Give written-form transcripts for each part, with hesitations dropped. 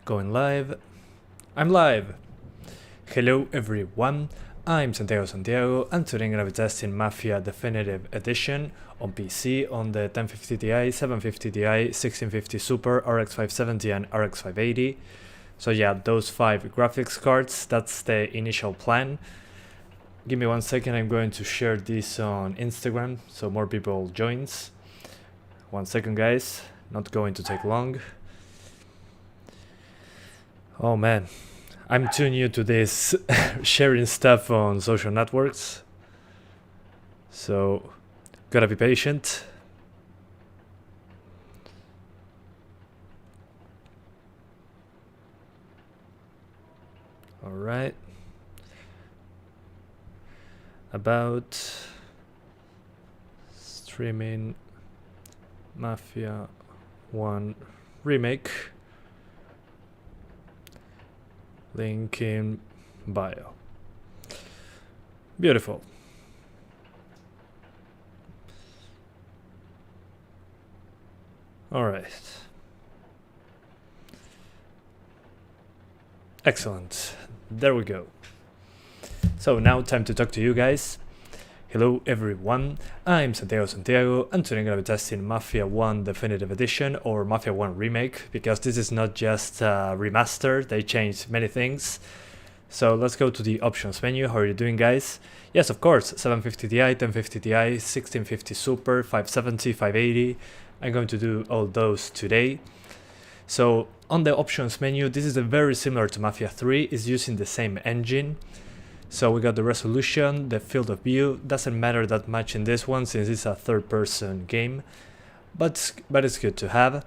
Going live. I'm live! Hello everyone, I'm Santiago, and today I'm gonna be testing Mafia Definitive Edition on PC on the 1050 Ti, 750 Ti, 1650 Super, RX 570 and RX 580. So yeah, those 5 graphics cards, that's the initial plan. Give me 1 second, I'm going to share this on Instagram so more people joins. 1 second guys, not going to take long. Oh man, I'm too new to this sharing stuff on social networks, so gotta be patient. Alright, about streaming Mafia 1 remake. Link in bio. Beautiful. All right. Excellent. There we go. So now time to talk to you guys. Hello everyone, I'm Santiago, and today I'm gonna be testing Mafia 1 Definitive Edition or Mafia 1 Remake, because this is not just a remaster, they changed many things. So let's go to the options menu. How are you doing guys? Yes, of course, 750 Ti, 1050 Ti, 1650 Super, 570, 580. I'm going to do all those today. So on the options menu, this is very similar to Mafia 3, it's using the same engine. So we got the resolution, the field of view, doesn't matter that much in this one since it's a third-person game, but it's good to have.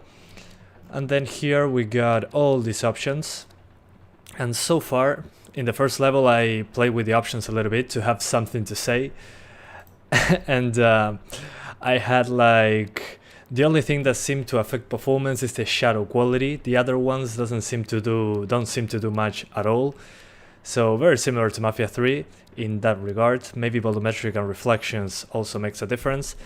And then here we got all these options, and so far in the first level I played with the options a little bit to have something to say, and I had like the only thing that seemed to affect performance is the shadow quality. The other ones don't seem to do much at all. So very similar to Mafia 3 in that regard. Maybe volumetric and reflections also makes a difference,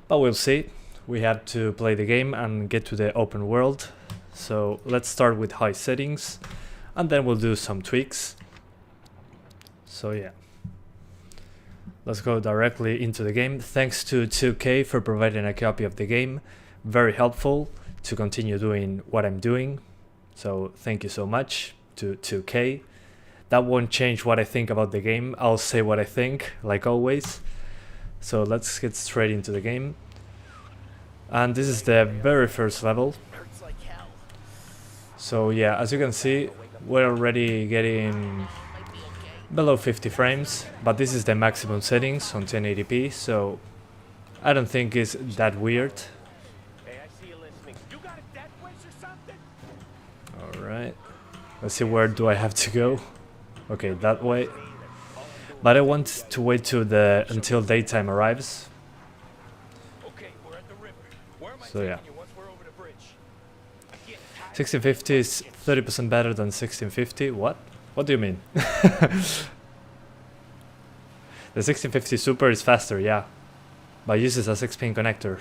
but we'll see. We have to play the game and get to the open world. So let's start with high settings and then we'll do some tweaks. So yeah, let's go directly into the game. Thanks to 2K for providing a copy of the game. Very helpful to continue doing what I'm doing. So thank you so much to 2K. That won't change what I think about the game. I'll say what I think, like always. So let's get straight into the game. And this is the very first level. So yeah, as you can see, we're already getting below 50 frames, but this is the maximum settings on 1080p, so I don't think it's that weird. Alright, let's see, where do I have to go? Okay, that way. But I want to wait until daytime arrives. So yeah. 1650 is 30% better than 1650. What? What do you mean? The 1650 Super is faster, yeah. But uses a 6-pin connector.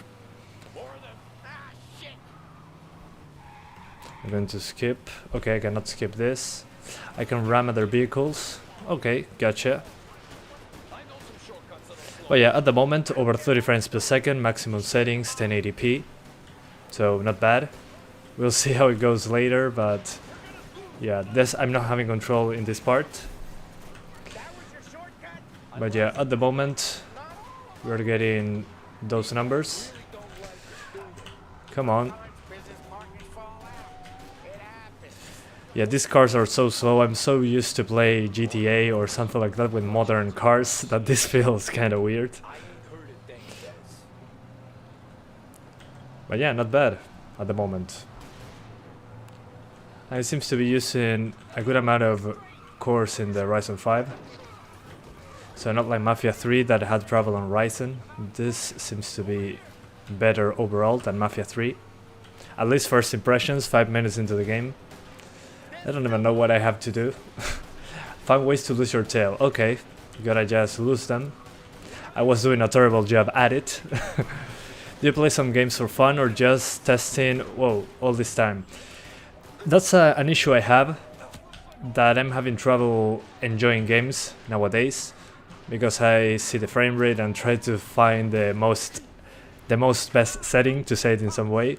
I'm going to skip. Okay, I cannot skip this. I can ram other vehicles. Okay, gotcha. But yeah, at the moment, over 30 frames per second, maximum settings, 1080p. So, not bad. We'll see how it goes later, but yeah, I'm not having control in this part. But yeah, at the moment, we're getting those numbers. Come on. Yeah, these cars are so slow. I'm so used to play GTA or something like that with modern cars that this feels kind of weird. But yeah, not bad at the moment. And it seems to be using a good amount of cores in the Ryzen 5. So not like Mafia 3 that had trouble on Ryzen. This seems to be better overall than Mafia 3. At least first impressions, 5 minutes into the game. I don't even know what I have to do. Find ways to lose your tail. Okay, you gotta just lose them. I was doing a terrible job at it. Do you play some games for fun or just testing? Whoa, all this time. That's an issue I have, that I'm having trouble enjoying games nowadays, because I see the frame rate and try to find the most best setting, to say it in some way.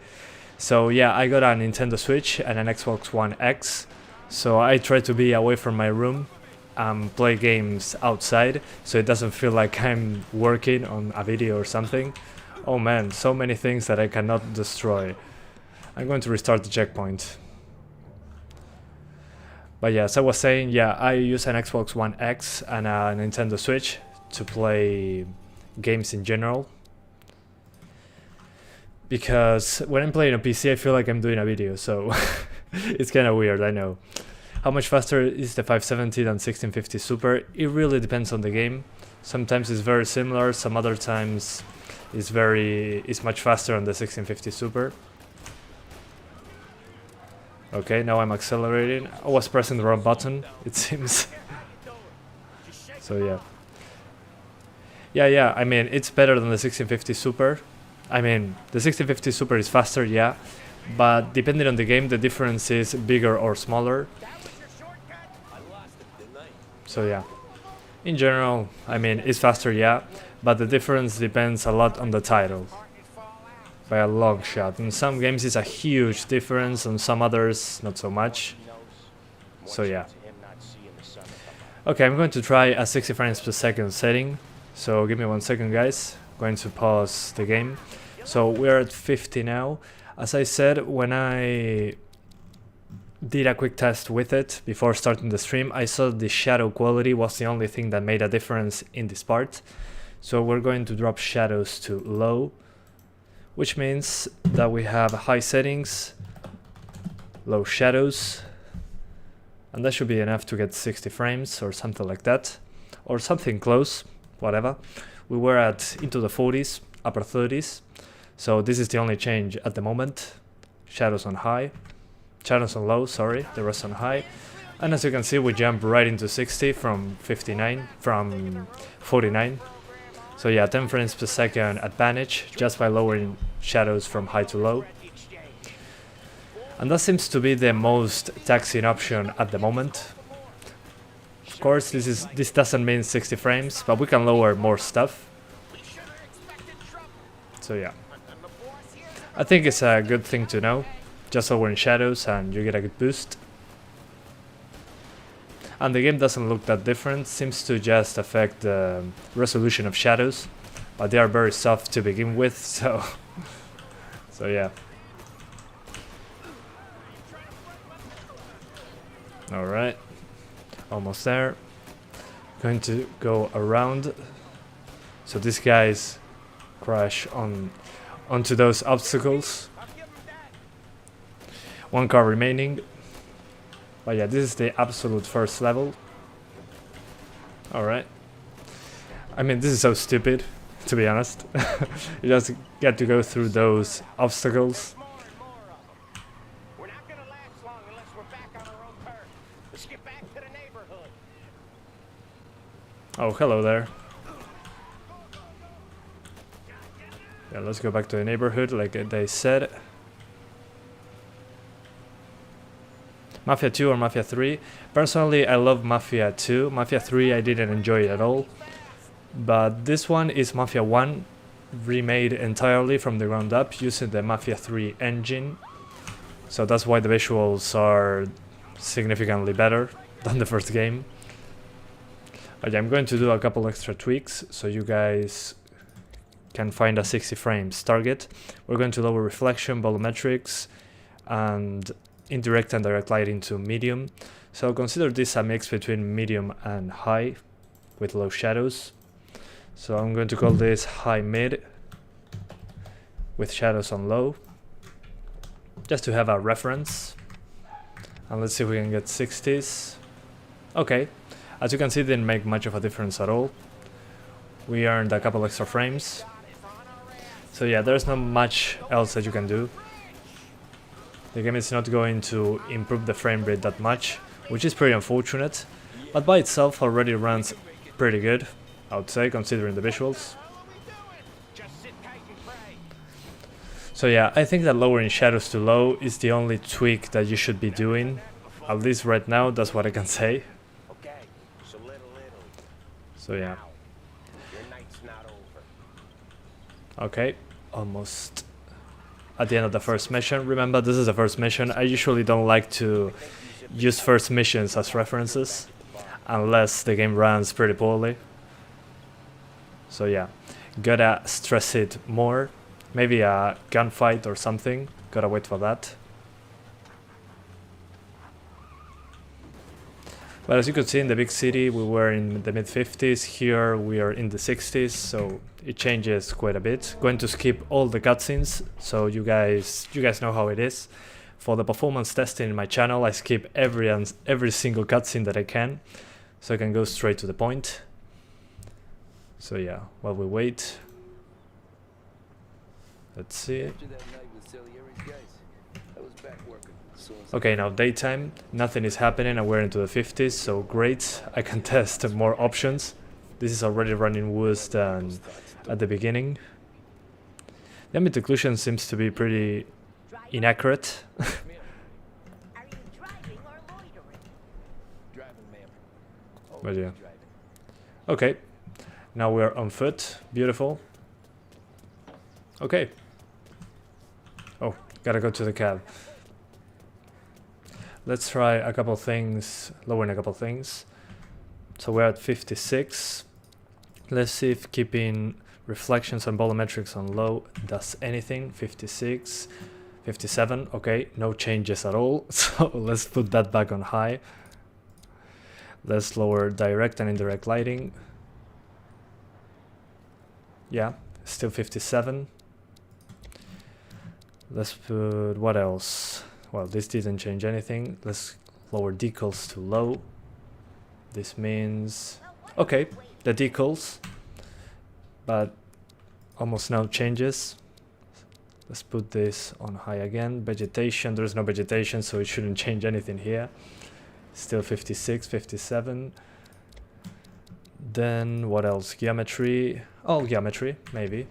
So yeah, I got a Nintendo Switch and an Xbox One X, so I try to be away from my room and play games outside, so it doesn't feel like I'm working on a video or something. Oh man, so many things that I cannot destroy. I'm going to restart the checkpoint. But yeah, as I was saying, yeah, I use an Xbox One X and a Nintendo Switch to play games in general. Because when I'm playing on PC, I feel like I'm doing a video, so it's kind of weird, I know. How much faster is the 570 than 1650 Super? It really depends on the game. Sometimes it's very similar, some other times it's much faster on the 1650 Super. Okay, now I'm accelerating. I was pressing the wrong button, it seems. So yeah. Yeah, I mean, it's better than the 1650 Super. I mean, the 1650 Super is faster, yeah, but depending on the game, the difference is bigger or smaller. So yeah, in general, I mean, it's faster, yeah, but the difference depends a lot on the title, by a long shot. In some games it's a huge difference, on some others not so much. So yeah. Okay, I'm going to try a 60 frames per second setting, so give me 1 second, guys. Going to pause the game. So we're at 50 now. As I said, when I did a quick test with it before starting the stream, I saw the shadow quality was the only thing that made a difference in this part. So we're going to drop shadows to low, which means that we have high settings, low shadows, and that should be enough to get 60 frames or something like that, or something close, whatever. We were into the 40s, upper 30s, so this is the only change at the moment. Shadows on high, shadows on low, sorry, the rest on high. And as you can see, we jump right into 60 from 49. So yeah, 10 frames per second advantage just by lowering shadows from high to low. And that seems to be the most taxing option at the moment. Of course, this doesn't mean 60 frames, but we can lower more stuff. So yeah, I think it's a good thing to know. Just lowering shadows and you get a good boost. And the game doesn't look that different, seems to just affect the resolution of shadows, but they are very soft to begin with, so yeah. Alright, almost there. Going to go around, so these guys crash onto those obstacles. 1 car remaining. But yeah, this is the absolute first level. Alright. I mean, this is so stupid, to be honest. You just get to go through those obstacles. Oh, hello there. Yeah, let's go back to the neighborhood, like they said. Mafia 2 or Mafia 3. Personally, I love Mafia 2. Mafia 3 I didn't enjoy it at all. But this one is Mafia 1, remade entirely from the ground up using the Mafia 3 engine. So that's why the visuals are significantly better than the first game. But yeah, I'm going to do a couple extra tweaks so you guys can find a 60 frames target. We're going to lower reflection, volumetrics, and indirect and direct lighting to medium. So consider this a mix between medium and high with low shadows. So I'm going to call this high mid with shadows on low, just to have a reference. And let's see if we can get 60s. Okay, as you can see, it didn't make much of a difference at all. We earned a couple extra frames. So yeah, there's not much else that you can do. The game is not going to improve the frame rate that much, which is pretty unfortunate, but by itself already runs pretty good, I would say, considering the visuals. So yeah, I think that lowering shadows to low is the only tweak that you should be doing. At least right now, that's what I can say. So yeah. Okay, almost at the end of the first mission. Remember, this is the first mission. I usually don't like to use first missions as references unless the game runs pretty poorly. So yeah, gotta stress it more. Maybe a gunfight or something. Gotta wait for that. But as you could see in the big city, we were in the mid-50s. Here we are in the 60s, so it changes quite a bit. Going to skip all the cutscenes, so you guys know how it is. For the performance testing in my channel, I skip every single cutscene that I can, so I can go straight to the point. So yeah, while we wait, let's see. Okay, now daytime, nothing is happening and we're into the 50s, so great, I can test more options. This is already running worse than at the beginning. The ambient occlusion seems to be pretty inaccurate. But yeah. Okay, now we're on foot, beautiful. Okay. Oh, gotta go to the cab. Let's try a couple things, lowering a couple things. So we're at 56. Let's see if keeping reflections and volumetrics on low does anything. 56, 57, okay, no changes at all. So let's put that back on high. Let's lower direct and indirect lighting. Yeah, still 57. Let's put, what else? Well, this didn't change anything. Let's lower decals to low. This means, okay, the decals, but almost no changes. Let's put this on high again. Vegetation, there's no vegetation, so it shouldn't change anything here. Still 56, 57. Then what else? Geometry. Oh, geometry, maybe.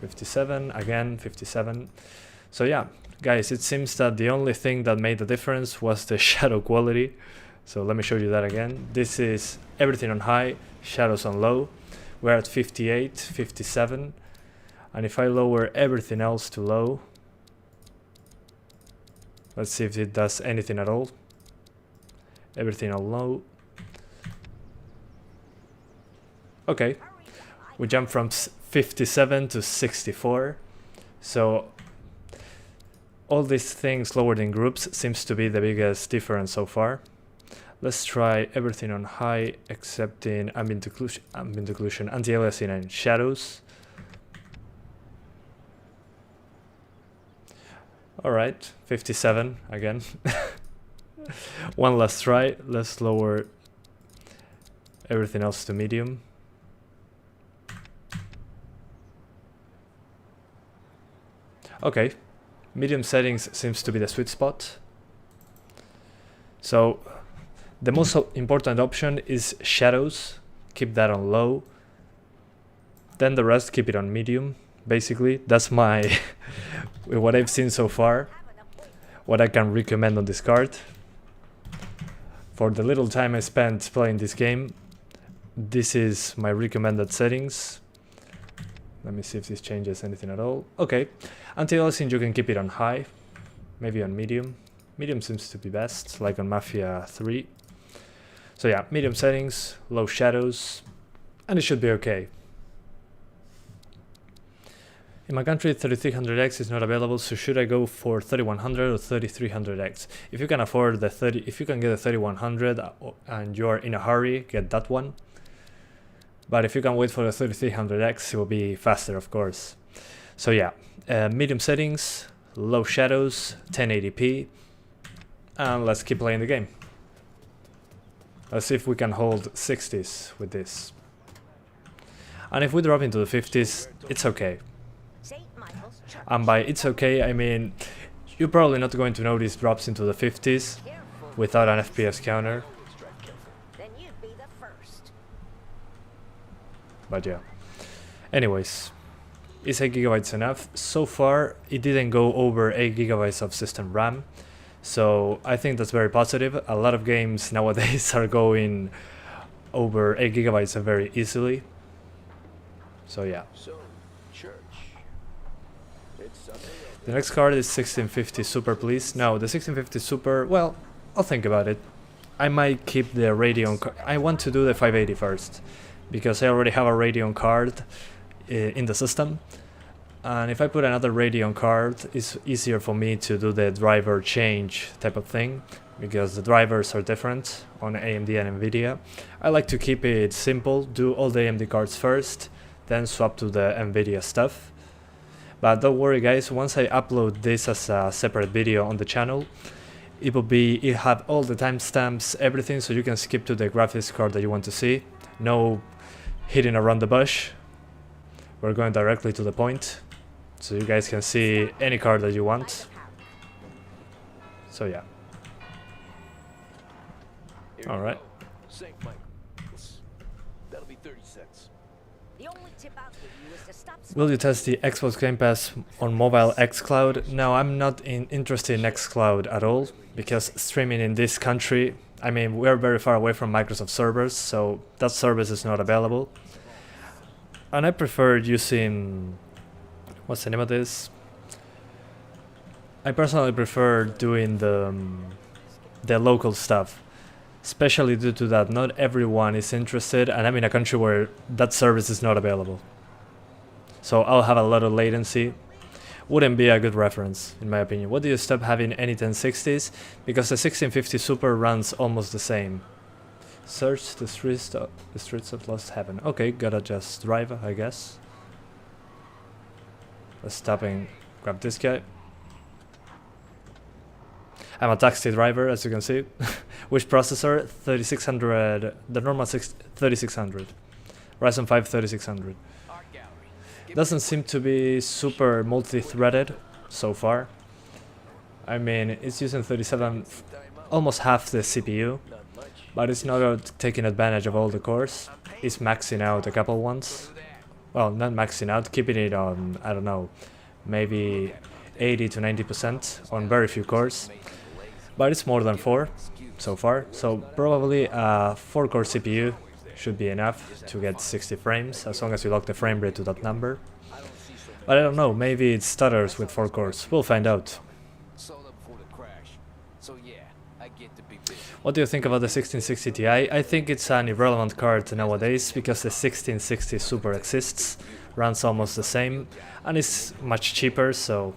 57, again, 57. So yeah, guys, it seems that the only thing that made the difference was the shadow quality. So let me show you that again. This is everything on high, shadows on low. We're at 58, 57. And if I lower everything else to low, let's see if it does anything at all. Everything on low. Okay, we jump from 57 to 64. So all these things lowered in groups seems to be the biggest difference so far. Let's try everything on high except in ambient occlusion, anti-aliasing and shadows. Alright, 57 again. One last try. Let's lower everything else to medium. Okay, medium settings seems to be the sweet spot. So the most important option is shadows. Keep that on low. Then the rest keep it on medium. Basically, that's my what I've seen so far. What I can recommend on this card. For the little time I spent playing this game, this is my recommended settings. Let me see if this changes anything at all. Okay, anti-aliasing you can keep it on high, maybe on medium. Medium seems to be best, like on Mafia 3. So yeah, medium settings, low shadows, and it should be okay. In my country, 3300X is not available, so should I go for 3100 or 3300X? If you can afford the if you can get a 3100 and you're in a hurry, get that one. But if you can wait for the 3300X, it will be faster, of course. So yeah, medium settings, low shadows, 1080p, and let's keep playing the game. Let's see if we can hold 60s with this. And if we drop into the 50s, it's okay. And by it's okay, I mean, you're probably not going to notice drops into the 50s without an FPS counter. But yeah. Anyways, Is 8 gigabytes enough? So far, it didn't go over 8 gigabytes of system RAM, so I think that's very positive. A lot of games nowadays are going over 8 gigabytes very easily. So yeah. The next card is 1650 Super, please. No, the 1650 Super, well, I'll think about it. I might keep the Radeon card. I want to do the 580 first, because I already have a Radeon card in the system. And if I put another Radeon card, it's easier for me to do the driver change type of thing, because the drivers are different on AMD and Nvidia. I like to keep it simple, do all the AMD cards first, then swap to the Nvidia stuff. But don't worry guys, once I upload this as a separate video on the channel, it have all the timestamps, everything, so you can skip to the graphics card that you want to see. No hitting around the bush. We're going directly to the point, so you guys can see any card that you want. So yeah. Alright. Will you test the Xbox Game Pass on mobile xCloud? No, I'm not interested in xCloud at all, because streaming in this country, I mean, we're very far away from Microsoft servers, so that service is not available. And I prefer using... what's the name of this? I personally prefer doing the local stuff, especially due to that not everyone is interested, and I'm in a country where that service is not available. So I'll have a lot of latency. Wouldn't be a good reference, in my opinion. What do you stop having any 1060s? Because the 1650 Super runs almost the same. Search the streets of Lost Heaven. Okay, gotta just drive, I guess. Let's stop and grab this guy. I'm a taxi driver, as you can see. Which processor? 3600, the normal 3600. Ryzen 5 3600. Doesn't seem to be super multi-threaded so far. I mean, it's using 37, almost half the CPU, but it's not taking advantage of all the cores. It's maxing out a couple ones. Well, not maxing out, keeping it on, I don't know, maybe 80 to 90% on very few cores. But it's more than 4 so far, so probably a 4-core CPU should be enough to get 60 frames, as long as you lock the frame rate to that number. But I don't know, maybe it stutters with 4 cores, we'll find out. What do you think about the 1660 Ti? I think it's an irrelevant card nowadays, because the 1660 Super exists, runs almost the same, and is much cheaper, so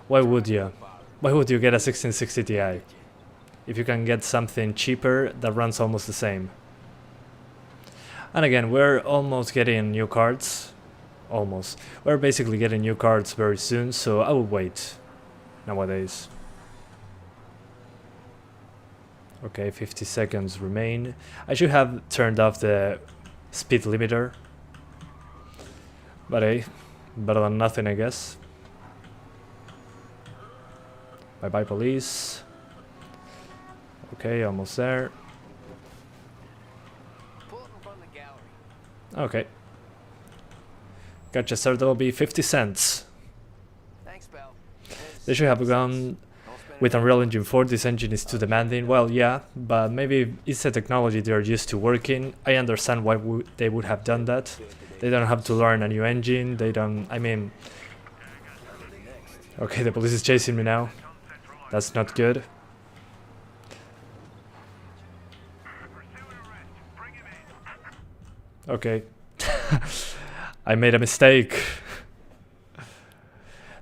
why would you? Why would you get a 1660 Ti? If you can get something cheaper that runs almost the same. And again, we're almost getting new cards. Almost. We're basically getting new cards very soon, so I will wait nowadays. Okay, 50 seconds remain. I should have turned off the speed limiter. But hey, better than nothing, I guess. Bye bye, police. Okay, almost there. Okay. Gotcha, sir. That will be 50 cents. Thanks, pal. They should have gone with Unreal Engine 4. This engine is too demanding. Well, yeah, but maybe it's a technology they're used to working. I understand why they would have done that. They don't have to learn a new engine. They don't... I mean... Okay, the police is chasing me now. That's not good. Okay. I made a mistake.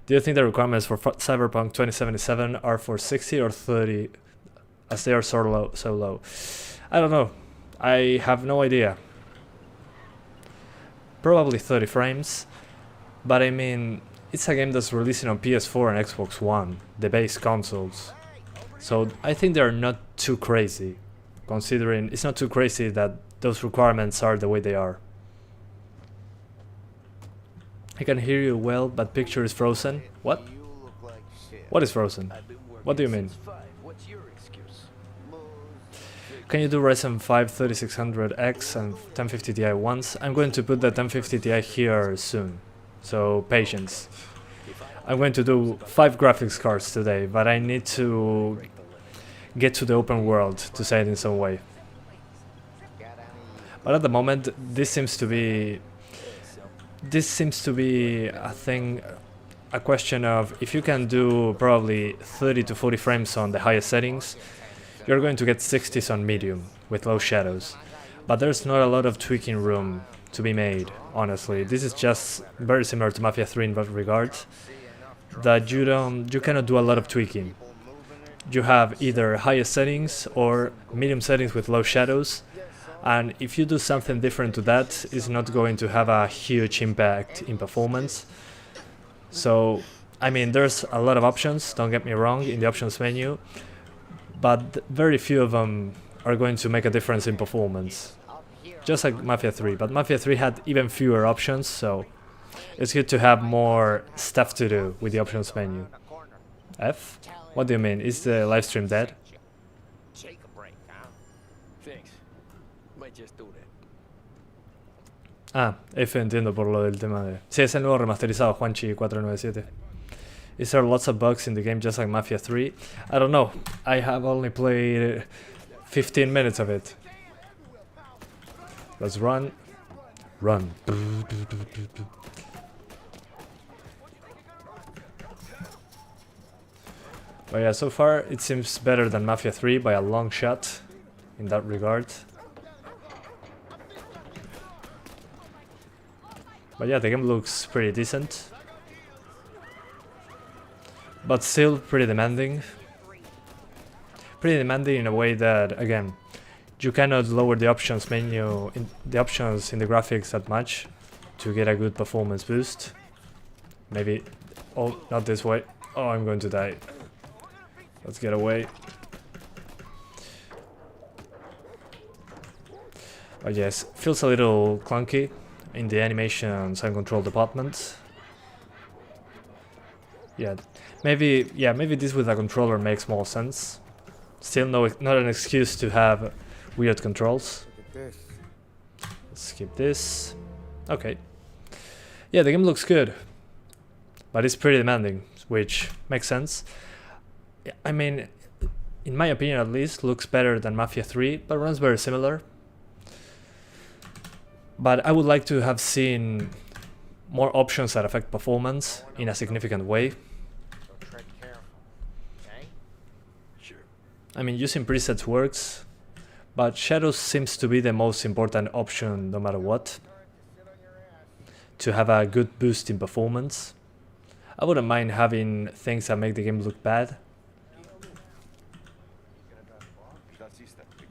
Do you think the requirements for Cyberpunk 2077 are for 60 or 30, as they are so low? I don't know. I have no idea. Probably 30 frames. But I mean, it's a game that's releasing on PS4 and Xbox One, the base consoles. So I think they're not too crazy, considering it's not too crazy that those requirements are the way they are. I can hear you well, but picture is frozen. What? What is frozen? What do you mean? Can you do Ryzen 5 3600X and 1050 Ti once? I'm going to put the 1050 Ti here soon. so patience. I'm going to do 5 graphics cards today, but I need to get to the open world, to say it in some way. But at the moment, this seems to be a thing, a question of if you can do probably 30 to 40 frames on the highest settings, you're going to get 60s on medium with low shadows. But there's not a lot of tweaking room to be made, honestly. This is just very similar to Mafia 3 in that regard, that you cannot do a lot of tweaking. You have either highest settings or medium settings with low shadows, and if you do something different to that, it's not going to have a huge impact in performance. So, I mean, there's a lot of options, don't get me wrong, in the options menu, but very few of them are going to make a difference in performance. Just like Mafia 3, but Mafia 3 had even fewer options, so it's good to have more stuff to do with the options menu. F? What do you mean? Is the live stream dead? Take a break, huh? Thanks. Might just do that. Ah, F, entiendo por lo del tema de... Sí, es el nuevo remasterizado, Juanchi 497. Is there lots of bugs in the game just like Mafia 3? I don't know. I have only played 15 minutes of it. Let's run. Run. But yeah, so far it seems better than Mafia 3 by a long shot in that regard. But yeah, the game looks pretty decent. But still pretty demanding. Pretty demanding in a way that, again, you cannot lower the options menu, the options in the graphics that much to get a good performance boost. Maybe, oh, not this way. Oh, I'm going to die. Let's get away. But yes, feels a little clunky in the animations and control department. Yeah, maybe this with a controller makes more sense. Still not an excuse to have weird controls. Let's skip this. Okay. Yeah, the game looks good, but it's pretty demanding, which makes sense. I mean, in my opinion at least, looks better than Mafia 3, but runs very similar. But I would like to have seen more options that affect performance in a significant way. I mean, using presets works, but shadows seems to be the most important option no matter what, to have a good boost in performance. I wouldn't mind having things that make the game look bad.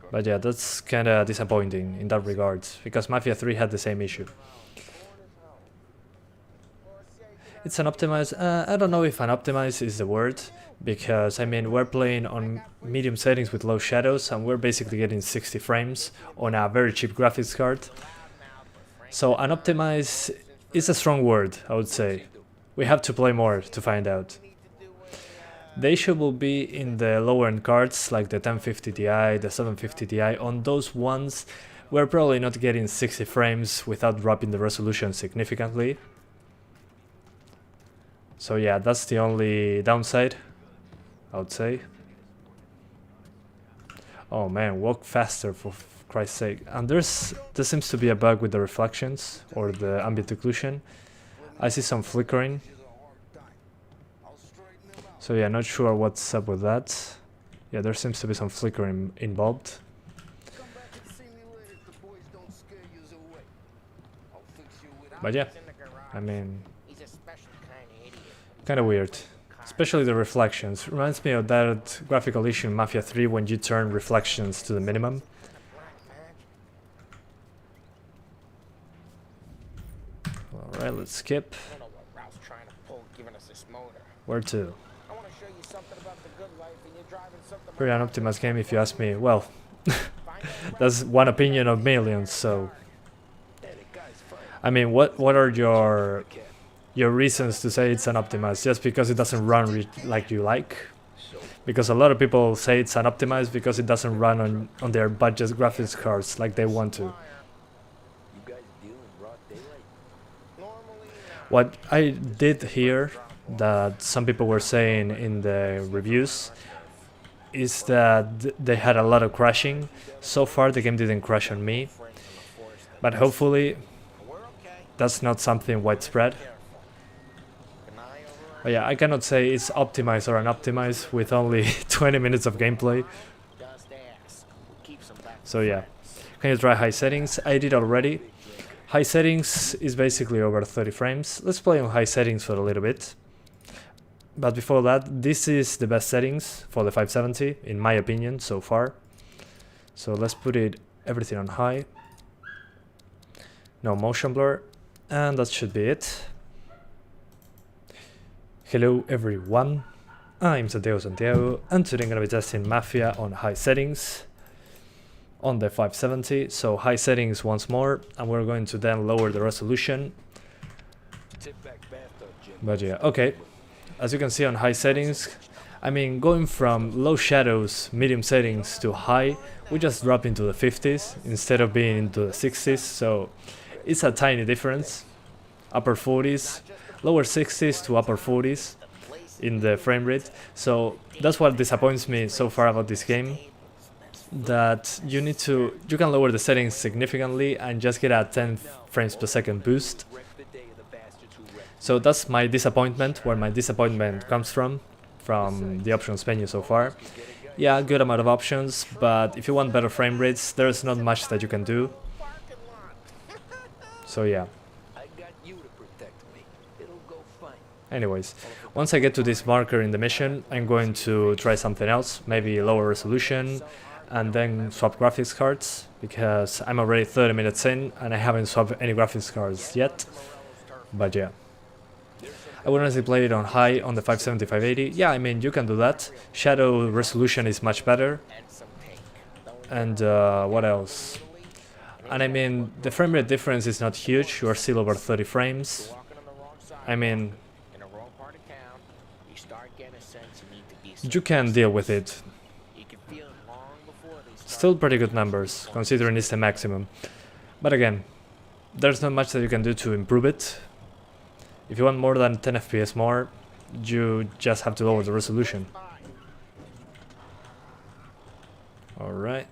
But yeah, that's kinda disappointing in that regard, because Mafia 3 had the same issue. It's an optimized, I don't know if an optimized is the word, because I mean we're playing on medium settings with low shadows and we're basically getting 60 frames on a very cheap graphics card. So an optimized is a strong word, I would say. We have to play more to find out. The issue will be in the lower end cards like the 1050 Ti, the 750 Ti. On those ones we're probably not getting 60 frames without dropping the resolution significantly. So yeah, that's the only downside, I would say. Oh man, walk faster for Christ's sake. And there seems to be a bug with the reflections or the ambient occlusion. I see some flickering. So yeah, not sure what's up with that. Yeah, there seems to be some flickering involved. But yeah, I mean, kind of weird. Especially the reflections. Reminds me of that graphical issue in Mafia 3 when you turn reflections to the minimum. Alright, let's skip. Where to? Pretty unoptimized game if you ask me. Well, that's one opinion of millions, so... I mean, what are your reasons to say it's unoptimized? Just because it doesn't run like you like? Because a lot of people say it's unoptimized because it doesn't run on their budget graphics cards like they want to. What I did here, that some people were saying in the reviews, is that they had a lot of crashing. So far the game didn't crash on me, but hopefully that's not something widespread. But yeah, I cannot say it's optimized or unoptimized with only 20 minutes of gameplay. So yeah, can you try high settings? I did already. High settings is basically over 30 frames. Let's play on high settings for a little bit. But before that, this is the best settings for the 570, in my opinion, so far. So let's put everything on high. No motion blur, and that should be it. Hello everyone, I'm Santiago, and today I'm gonna be testing Mafia on high settings on the 570. So high settings once more, and we're going to then lower the resolution. But yeah, okay. As you can see on high settings, I mean, going from low shadows, medium settings to high, we just drop into the 50s instead of being into the 60s, so it's a tiny difference. Upper 40s, lower 60s to upper 40s in the frame rate. So that's what disappoints me so far about this game, that you can lower the settings significantly and just get a 10 frames per second boost. So that's my disappointment, where my disappointment comes from the options menu so far. Yeah, good amount of options, but if you want better frame rates, there's not much that you can do. So yeah. Anyways, once I get to this marker in the mission, I'm going to try something else, maybe lower resolution, and then swap graphics cards, because I'm already 30 minutes in and I haven't swapped any graphics cards yet. But yeah. I would honestly play it on high on the 570, 580. Yeah, I mean, you can do that. Shadow resolution is much better. And what else? And I mean, the frame rate difference is not huge. You are still over 30 frames. I mean, you can deal with it. Still pretty good numbers, considering it's the maximum. But again, there's not much that you can do to improve it. If you want more than 10 FPS more, you just have to lower the resolution. Alright.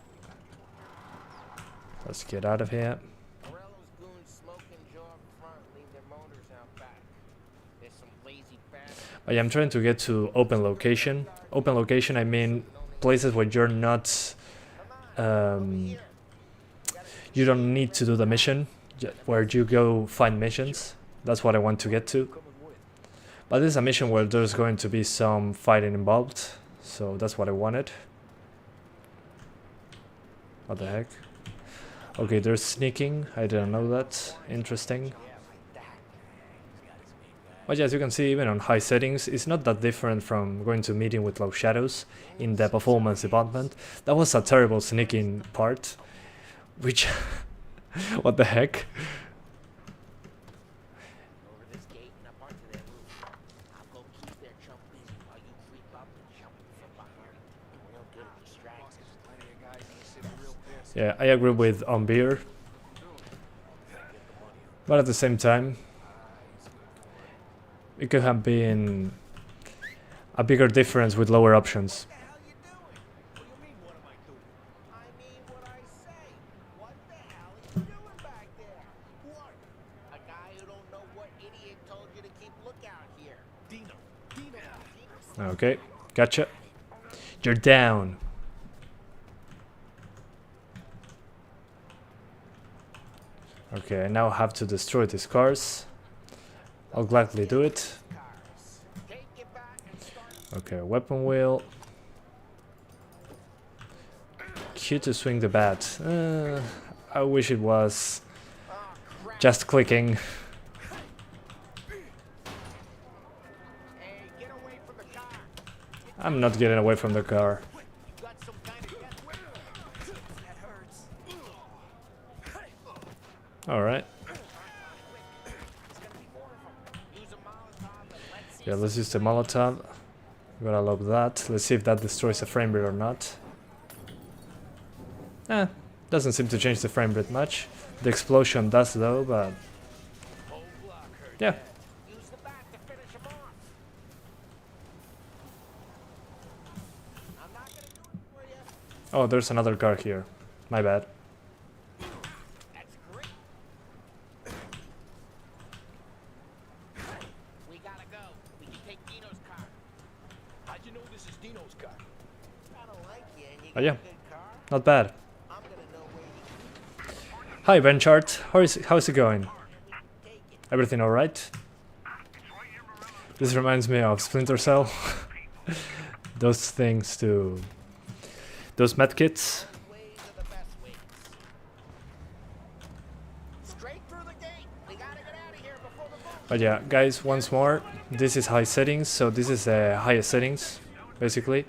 Let's get out of here. I'm trying to get to open location. Open location, I mean places where you're not... you don't need to do the mission, where you go find missions. That's what I want to get to. But this is a mission where there's going to be some fighting involved, so that's what I wanted. What the heck? Okay, there's sneaking. I didn't know that. Interesting. But yeah, as you can see, even on high settings, it's not that different from going to medium with low shadows in the performance department. That was a terrible sneaking part, which... what the heck? Yeah, I agree with Beer, but at the same time, it could have been a bigger difference with lower options. Okay, gotcha. You're down. Okay, I now have to destroy these cars. I'll gladly do it. Okay, weapon wheel. Q to swing the bat. I wish it was just clicking. I'm not getting away from the car. Alright. Yeah, let's use the Molotov. I'm gonna lob that. Let's see if that destroys the frame rate or not. Doesn't seem to change the frame rate much. The explosion does though, but... yeah, Oh, there's another car here. My bad. That's great. We gotta go. We can take Dino's car. How'd you know this is Dino's car? I don't like you and you Oh got yeah, a good car. not bad. I'm gonna know where you Hi Benchart, how's it going? take it. Everything alright? This reminds me of Splinter Cell. Those things to... Those medkits. Ways are the best ways. Straight through the gate. We gotta get out of here before the boat. But yeah, guys, once more, this is high settings, so this is the highest settings, basically.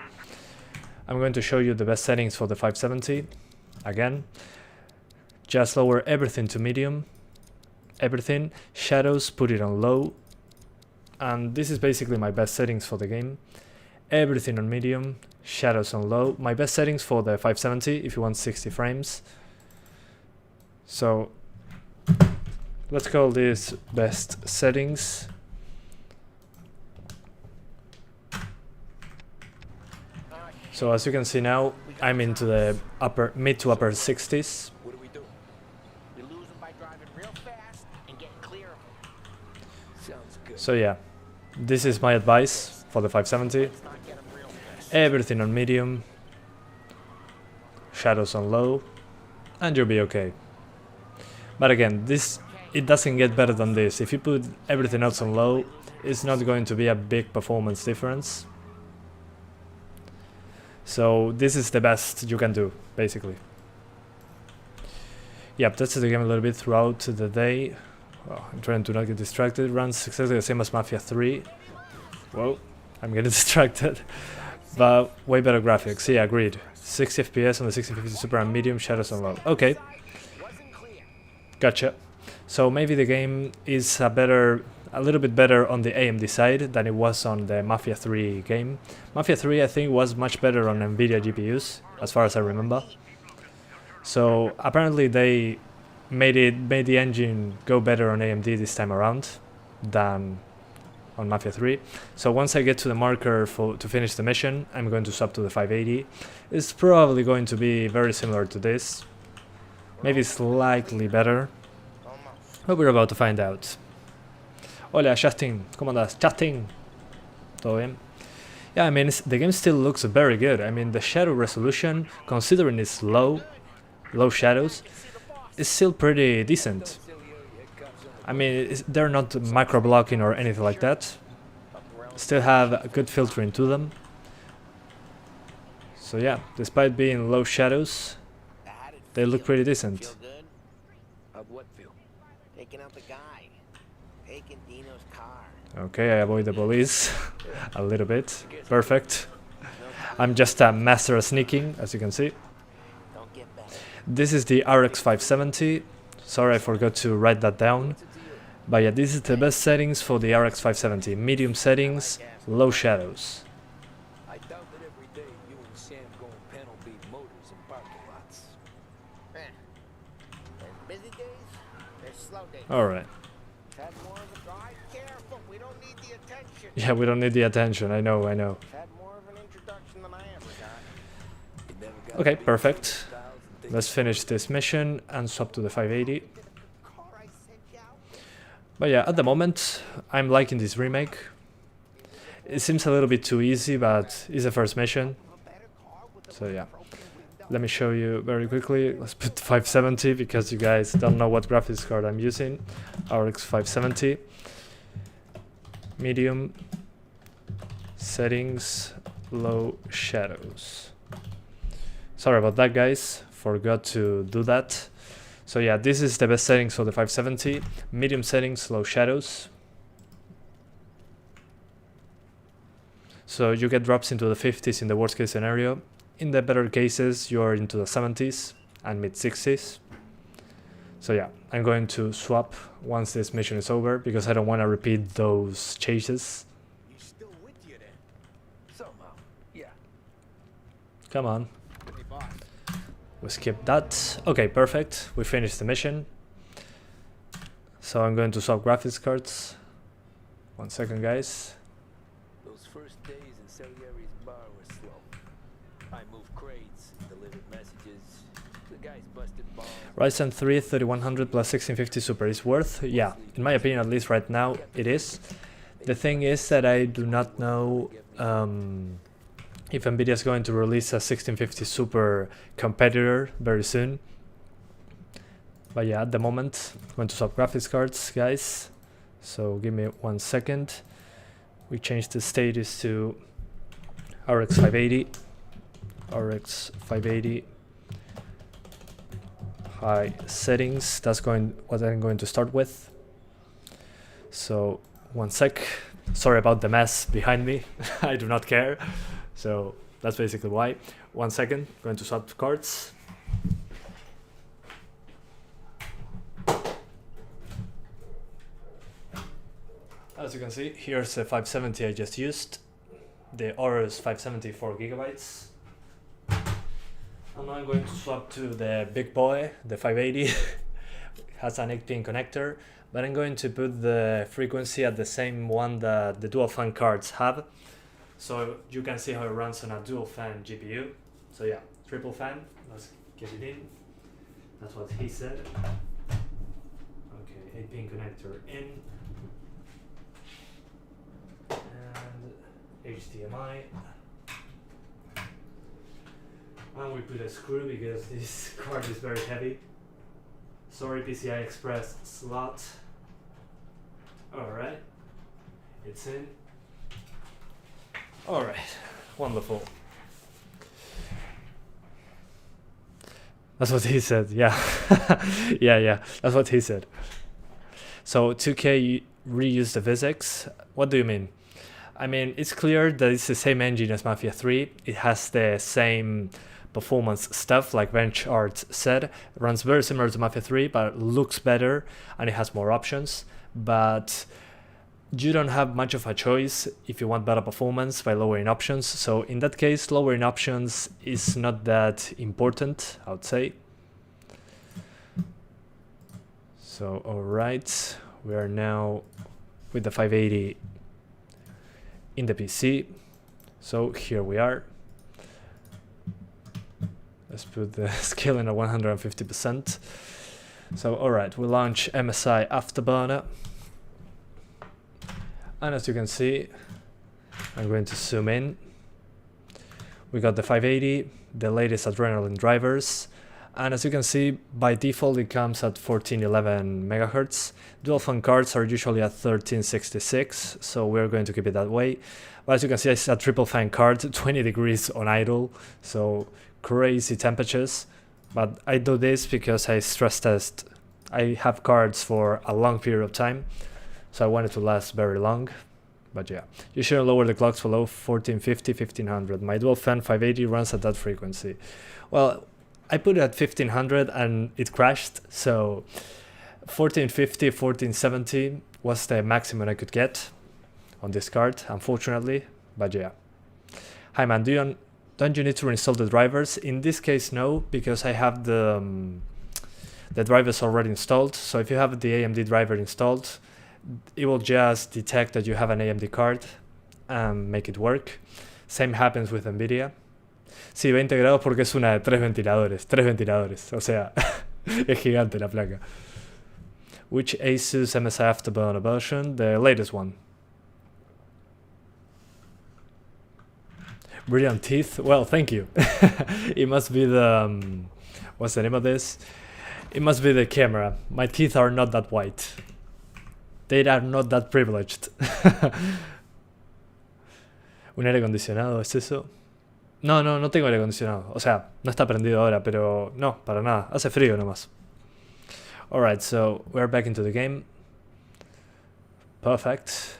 I'm going to show you the best settings for the 570. Again, just lower everything to medium. Everything. Shadows, put it on low. And this is basically my best settings for the game. Everything on medium, shadows on low. My best settings for the 570 if you want 60 frames. So let's call this best settings. So as you can see now, I'm into the mid to upper 60s. What do we do? You lose them by driving real fast and getting clear of them. Sounds good. So yeah, this is my advice for the 570. Let's not get them real fast. Everything on medium, shadows on low, and you'll be okay. But again, it doesn't get better than this. If you put everything else on low, it's not going to be a big performance difference. So this is the best you can do, basically. Yep, that's the game a little bit throughout the day. Oh, I'm trying to not get distracted. Runs exactly the same as Mafia 3. Whoa, I'm getting distracted. But way better graphics, yeah, agreed. 60 FPS on the 1650 Super and medium, shadows on low. Okay, Wasn't clear. gotcha. So maybe the game is a little bit better on the AMD side than it was on the Mafia 3 game. Mafia 3 I think was much better on Nvidia GPUs, as far as I remember. So apparently they made the engine go better on AMD this time around than on Mafia 3. So once I get to the marker to finish the mission, I'm going to swap to the 580. It's probably going to be very similar to this, maybe slightly better, but we're about to find out. Hola Justin, ¿cómo andas? Justin, ¿todo bien? Yeah, I mean, the game still looks very good. I mean, the shadow resolution, considering it's low shadows, is still pretty decent. I mean, they're not macro blocking or anything like that. Still have a good filtering to them. So yeah, despite being low shadows, they look pretty decent. Feel good? How'd what feel? Taking out the guy. Taking Dino's car. Okay, I avoid the police a little bit. Perfect. I'm just a master of sneaking, as you can see. Don't get better. This is the RX 570. Sorry, I forgot to write that down. But yeah, this is the best settings for the RX 570. Medium settings, low shadows. I doubt that every day you and Sam go and panel beat motors in parking lots. There's busy days, there's slow days. Alright. Had more of a guy. Careful, we don't need the attention. Yeah, we don't need the attention, I know. Had more of an introduction than I ever got. You never got Okay, to be perfect. styles and things. Let's finish this mission and swap to the 580. Car I sent you out. But yeah, at the moment, I'm liking this remake. It seems a little bit too easy, but it's the first mission. A better car with a So yeah, broken window. let me show you very quickly. Let's put 570 because you guys don't know what graphics card I'm using. RX 570. Medium. Settings. Low shadows. Sorry about that, guys. Forgot to do that. So yeah, this is the best settings for the 570. Medium settings, low shadows. So you get drops into the 50s in the worst case scenario. In the better cases, you're into the 70s and mid 60s. So yeah, I'm going to swap once this mission is over because I don't want to repeat those chases. He's still with you then. Somehow. Yeah. Come on. Hey, boss. We skip that. Okay, perfect. We finished the mission. So I'm going to swap graphics cards. 1 second, guys. Those first days in Salieri's bar were slow. I moved crates, delivered guy's busted balls. Ryzen 3 3100 plus 1650 Super is worth? Yeah, in my opinion, at least right now, it is. The thing is that I do not know if Nvidia is going to release a 1650 Super competitor very soon. But yeah, at the moment, I'm going to swap graphics cards, guys. So give me 1 second. We change the status to RX 580. RX 580. High settings. That's what I'm going to start with. So 1 sec. Sorry about the mess behind me. I do not care. So that's basically why. 1 second. Going to swap cards. As you can see, here's the 570 I just used. The Aorus 570 4GB. And now I'm going to swap to the big boy, the 580. It has an 8-pin connector, but I'm going to put the frequency at the same one that the dual fan cards have. So you can see how it runs on a dual fan GPU. So yeah, triple fan, let's get it in. That's what he said. Okay, 8-pin connector in. And HDMI. And we put a screw because this card is very heavy. Sorry, PCI Express slot. Alright, it's in. Alright, wonderful. That's what he said, yeah. yeah, that's what he said. So 2K reused the physics. What do you mean? I mean, it's clear that it's the same engine as Mafia 3. It has the same performance stuff, like Benchart said. It runs very similar to Mafia 3, but looks better, and it has more options. But you don't have much of a choice if you want better performance by lowering options. So in that case, lowering options is not that important, I would say. So, alright, we are now with the 580 in the PC. So here we are. Let's put the scaling at 150%. So alright, we launch MSI Afterburner. And as you can see, I'm going to zoom in. We got the 580, the latest Adrenaline drivers. And as you can see, by default it comes at 1411 MHz. Dual fan cards are usually at 1366, so we're going to keep it that way. But as you can see, it's a triple fan card, 20 degrees on idle, so crazy temperatures. But I do this because I stress test. I have cards for a long period of time, so I want it to last very long. But yeah, you shouldn't lower the clocks below 1450, 1500. My dual fan 580 runs at that frequency. Well, I put it at 1500 and it crashed, so 1450, 1470 was the maximum I could get on this card, unfortunately. But yeah. Hi man, don't you need to reinstall the drivers? In this case, no, because I have the drivers already installed. So if you have the AMD driver installed, it will just detect that you have an AMD card and make it work. Same happens with Nvidia. Sí, 20 grados porque es una de 3 ventiladores, o sea, es gigante la placa. Which Asus MSI Afterburner version? The latest one. Brilliant teeth, well, thank you. It must be the, what's the name of this? It must be the camera. My teeth are not that white. They are not that privileged. ¿Un aire acondicionado es eso? No, no tengo aire acondicionado. O sea, no está prendido ahora, pero no, para nada. Hace frío nomás. Alright, so we're back into the game. Perfect.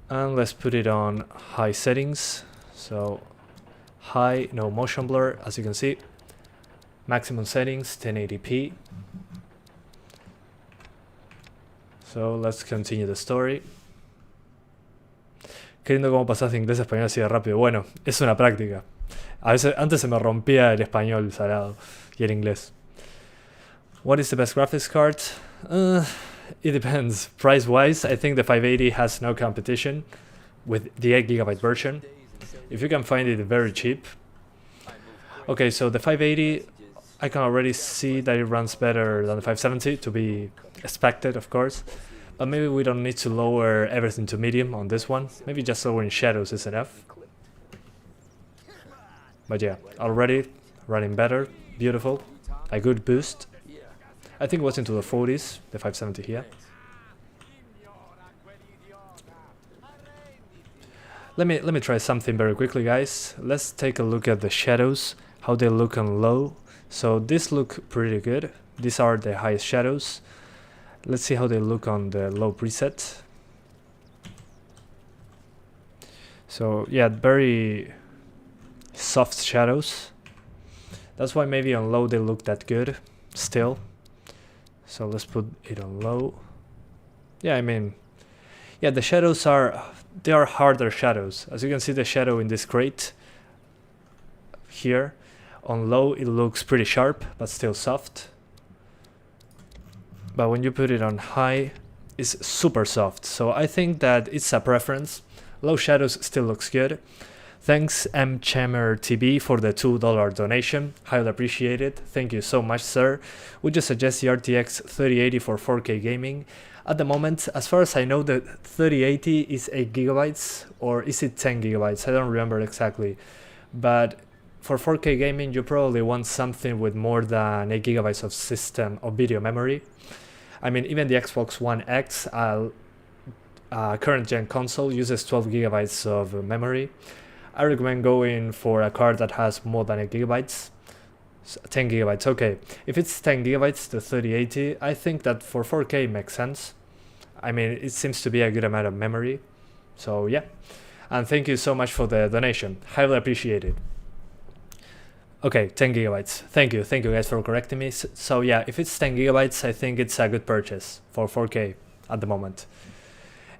And let's put it on high settings. So, high, no motion blur, as you can see. Maximum settings, 1080p. So, let's continue the story. Qué lindo cómo pasás de inglés a español así de rápido. Bueno, es una práctica. A veces, antes se me rompía el español salado y el inglés. What is the best graphics card? It depends. Price-wise, I think the 580 has no competition with the 8GB version. If you can find it very cheap. Okay, so the 580, I can already see that it runs better than the 570, to be expected, of course. But maybe we don't need to lower everything to medium on this one. Maybe just lowering shadows is enough. But yeah, already running better. Beautiful. A good boost. I think it was into the 40s, the 570 here. Let me try something very quickly, guys. Let's take a look at the shadows, how they look on low. So these look pretty good. These are the highest shadows. Let's see how they look on the low preset. So yeah, very soft shadows. That's why maybe on low they look that good still. So let's put it on low. Yeah, I mean, yeah, the shadows they are harder shadows. As you can see, the shadow in this crate here on low, it looks pretty sharp, but still soft. But when you put it on high, it's super soft. So I think that it's a preference. Low shadows still looks good. Thanks MChammerTB for the $2 donation. Highly appreciated. Thank you so much, sir. Would you suggest the RTX 3080 for 4K gaming? At the moment, as far as I know, the 3080 is 8 gigabytes, or is it 10 gigabytes? I don't remember exactly. But for 4K gaming, you probably want something with more than 8 gigabytes of system or video memory. I mean, even the Xbox One X, current gen console, uses 12 gigabytes of memory. I recommend going for a card that has more than 8 gigabytes. 10 gigabytes, okay. If it's 10 gigabytes, the 3080, I think that for 4K makes sense. I mean, it seems to be a good amount of memory. So yeah. And thank you so much for the donation. Highly appreciated. Okay, 10 gigabytes. Thank you guys for correcting me. So yeah, if it's 10 gigabytes, I think it's a good purchase for 4K at the moment.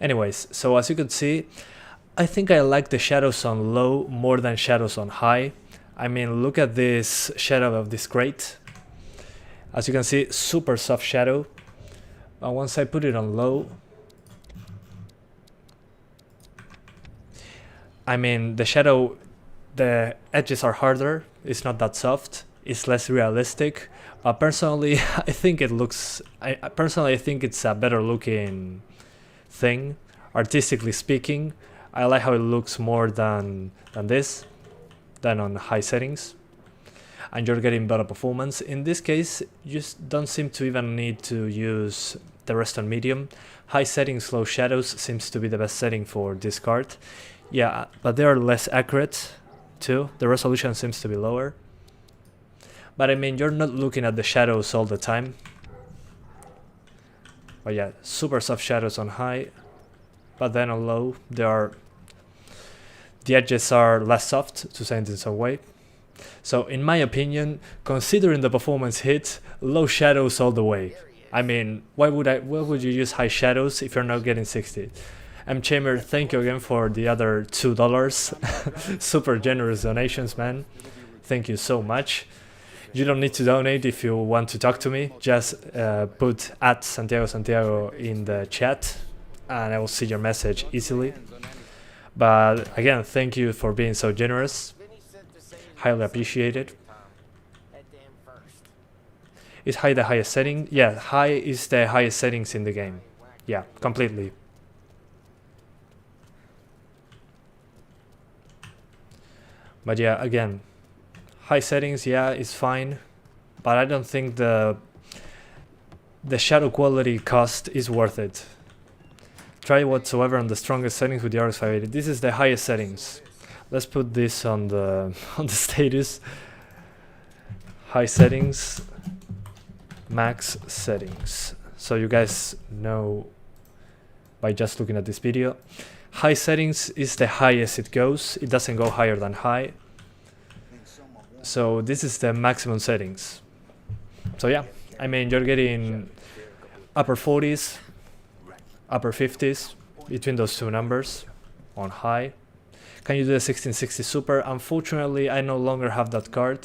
Anyways, so as you can see, I think I like the shadows on low more than shadows on high. I mean, look at this shadow of this crate. As you can see, super soft shadow. But once I put it on low, I mean, the shadow, the edges are harder. It's not that soft. It's less realistic. But personally, I think it looks. I think it's a better looking thing, artistically speaking. I like how it looks more than on high settings, and you're getting better performance. In this case, you just don't seem to even need to use the rest on medium. High settings, low shadows seems to be the best setting for this card. Yeah, but they are less accurate too. The resolution seems to be lower. But I mean, you're not looking at the shadows all the time. But yeah, super soft shadows on high, but then on low, the edges are less soft, to say it in some way. So in my opinion, considering the performance hit, low shadows all the way. I mean, why would you use high shadows if you're not getting 60? Chamber, thank you again for the other $2. Super generous donations, man. Thank you so much. You don't need to donate if you want to talk to me. Just put @Santiago in the chat and I will see your message easily. But again, thank you for being so generous. Highly appreciated. Is high the highest setting? Yeah, high is the highest settings in the game. Yeah, completely. But yeah, again, high settings, yeah, is fine. But I don't think the shadow quality cost is worth it. Try whatsoever on the strongest settings with the RX 580. This is the highest settings. Let's put this on the status. High settings, max settings. So you guys know by just looking at this video. High settings is the highest it goes. It doesn't go higher than high. So this is the maximum settings. So yeah, I mean, you're getting upper 40s, upper 50s, between those two numbers on high. Can you do the 1660 Super? Unfortunately, I no longer have that card.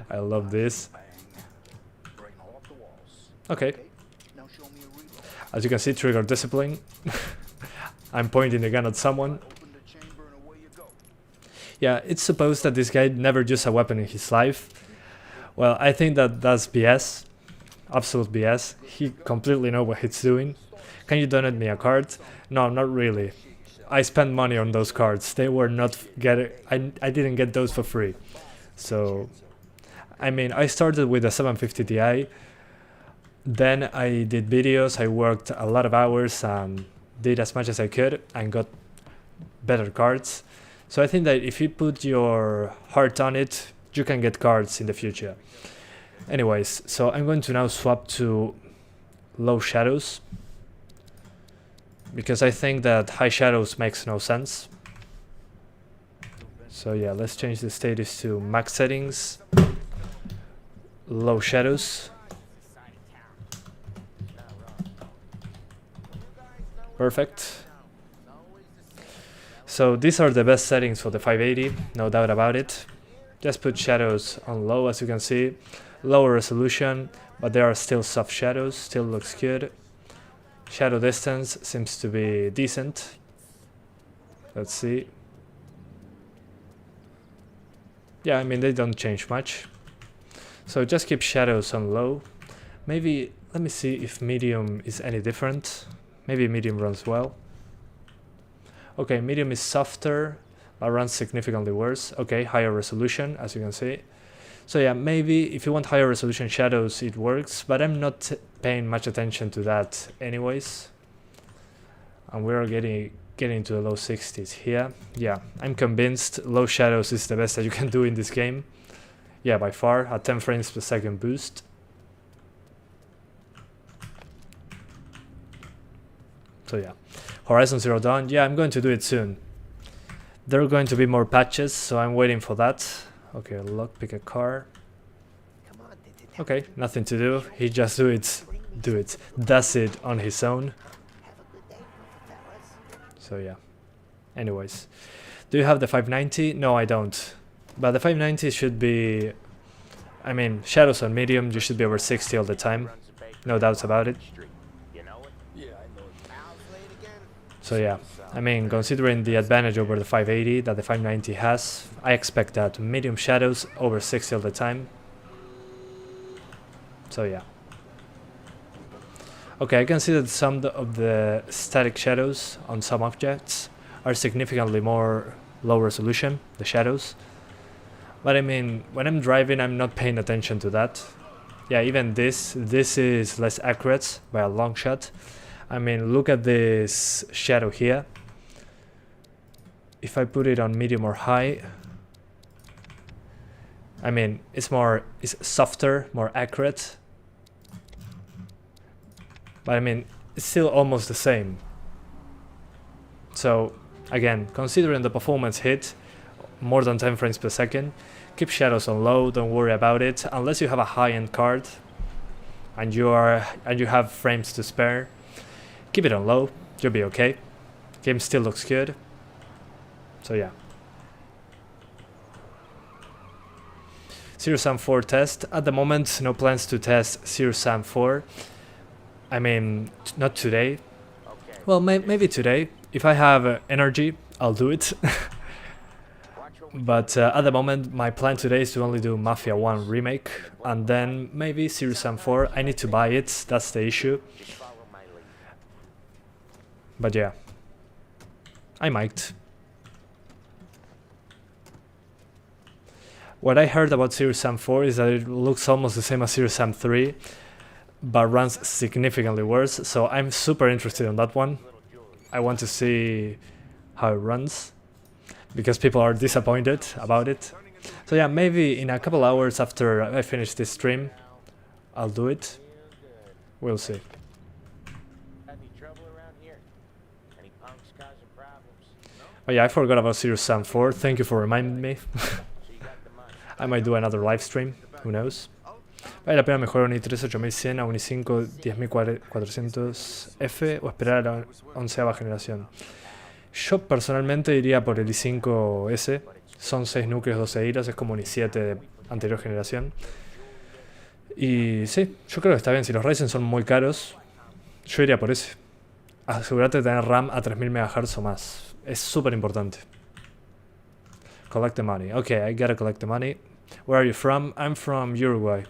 I love this. Okay. As you can see, trigger discipline. I'm pointing the gun at someone. Yeah, it's supposed that this guy never used a weapon in his life. Well, I think that that's BS. Absolute BS. He completely knows what he's doing. Can you donate me a card? No, not really. I spent money on those cards. They were not I didn't get those for free. So, I mean, I started with a 750 Ti. Then I did videos. I worked a lot of hours and did as much as I could and got better cards. So I think that if you put your heart on it, you can get cards in the future. Anyways, so I'm going to now swap to low shadows, because I think that high shadows makes no sense. So yeah, let's change the status to max settings, low shadows. Perfect. So these are the best settings for the 580, no doubt about it. Just put shadows on low, as you can see. Lower resolution, but there are still soft shadows, still looks good. Shadow distance seems to be decent. Let's see. Yeah, I mean, they don't change much. So just keep shadows on low. Maybe, let me see if medium is any different. Maybe medium runs well. Okay, medium is softer, but runs significantly worse. Okay, higher resolution, as you can see. So yeah, maybe if you want higher resolution shadows, it works, but I'm not paying much attention to that anyways. And we're getting to the low 60s here. Yeah, I'm convinced low shadows is the best that you can do in this game. Yeah, by far, at 10 frames per second boost. So yeah, Horizon Zero Dawn, yeah, I'm going to do it soon. There are going to be more patches, so I'm waiting for that. Okay, lockpick a car. Okay, nothing to do. He just does it on his own. So yeah. Anyways, do you have the 590? No, I don't. But the 590 should be, I mean, shadows on medium, you should be over 60 all the time. No doubts about it. So yeah, I mean, considering the advantage over the 580 that the 590 has, I expect that medium shadows over 60 all the time. So yeah. Okay, I can see that some of the static shadows on some objects are significantly more low resolution, the shadows. But I mean, when I'm driving, I'm not paying attention to that. Yeah, even this is less accurate by a long shot. I mean, look at this shadow here. If I put it on medium or high, I mean, it's softer, more accurate. But I mean, it's still almost the same. So, again, considering the performance hit, more than 10 frames per second, keep shadows on low, don't worry about it, unless you have a high-end card and you have frames to spare. Keep it on low, you'll be okay. Game still looks good. So yeah. Zero Sum 4 test. At the moment, no plans to test Zero Sum 4. I mean, not today. Well, maybe today. If I have energy, I'll do it. But at the moment, my plan today is to only do Mafia 1 remake. And then maybe Zero Sum 4. I need to buy it, that's the issue. But yeah, I might. What I heard about Zero Sum 4 is that it looks almost the same as Zero Sum 3, but runs significantly worse, so I'm super interested in that one. I want to see how it runs, because people are disappointed about it. So yeah, maybe in a couple hours after I finish this stream, I'll do it. We'll see. Oh yeah, I forgot about Zero Sum 4. Thank you for reminding me. I might do another live stream. Who knows? ¿Vale la pena mejorar un i3 8100 a un i5 10400F o esperar a la 11ª generación? Yo personalmente iría por el i5S. Son 6 núcleos, 12 hilos, es como un i7 de anterior generación. Y sí, yo creo que está bien. Si los Ryzen son muy caros, yo iría por ese. Asegúrate de tener RAM a 3000 MHz o más. Es súper importante. Collect the money. Okay, I gotta collect the money. Where are you from? I'm from Uruguay.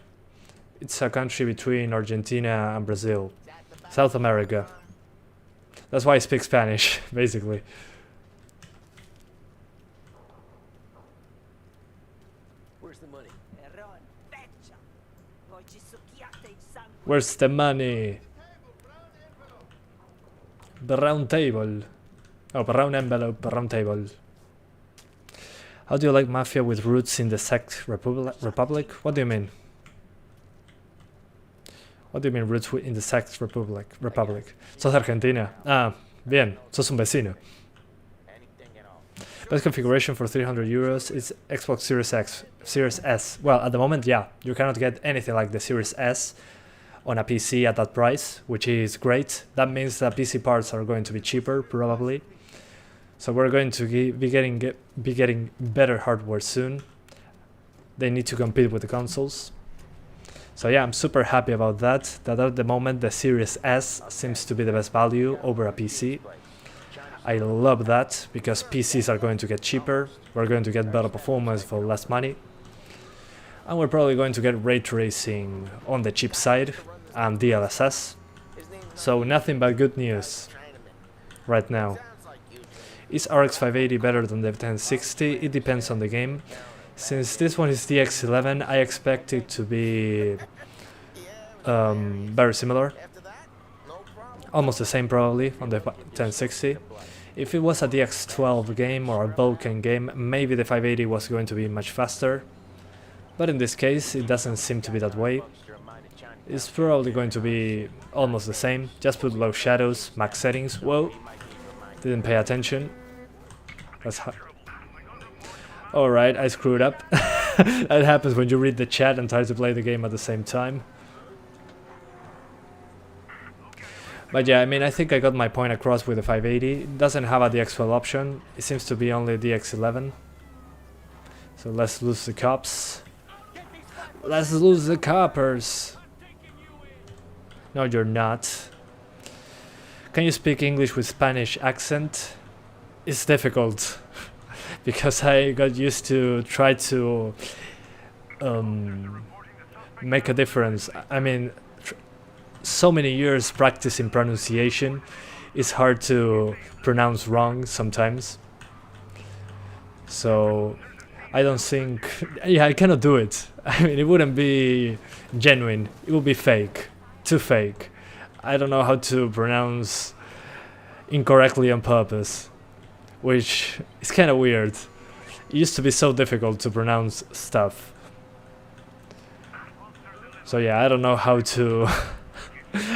It's a country between Argentina and Brazil. South America. That's why I speak Spanish, basically. Where's the money? Where's the money? The round table. Oh, the round envelope, the round table. How do you like Mafia with roots in the sect Republic? What do you mean? What do you mean roots in the sect Republic? Sos de Argentina. Ah, bien. Sos un vecino. Best configuration for 300 euros is Xbox Series S. Well, at the moment, yeah. You cannot get anything like the Series S on a PC at that price, which is great. That means that PC parts are going to be cheaper, probably. So we're going to be getting better hardware soon. They need to compete with the consoles. So yeah, I'm super happy about that. That at the moment the Series S seems to be the best value over a PC. I love that because PCs are going to get cheaper. We're going to get better performance for less money. And we're probably going to get ray tracing on the cheap side and DLSS. So nothing but good news right now. Is RX 580 better than the 1060? It depends on the game. Since this one is DX11, I expect it to be very similar. Almost the same probably on the 1060. If it was a DX12 game or a Vulcan game, maybe the 580 was going to be much faster. But in this case, it doesn't seem to be that way. It's probably going to be almost the same. Just put low shadows, max settings. Whoa, didn't pay attention. Alright, I screwed up. That happens when you read the chat and try to play the game at the same time. But yeah, I mean, I think I got my point across with the 580. It doesn't have a DX12 option. It seems to be only DX11. So let's lose the cops. Let's lose the coppers. No, you're not. Can you speak English with Spanish accent? It's difficult. Because I got used to try to make a difference. I mean, so many years practicing pronunciation, it's hard to pronounce wrong sometimes. So I don't think, yeah, I cannot do it. I mean, it wouldn't be genuine. It would be fake, too fake. I don't know how to pronounce incorrectly on purpose, which is kind of weird. It used to be so difficult to pronounce stuff. So yeah, I don't know how to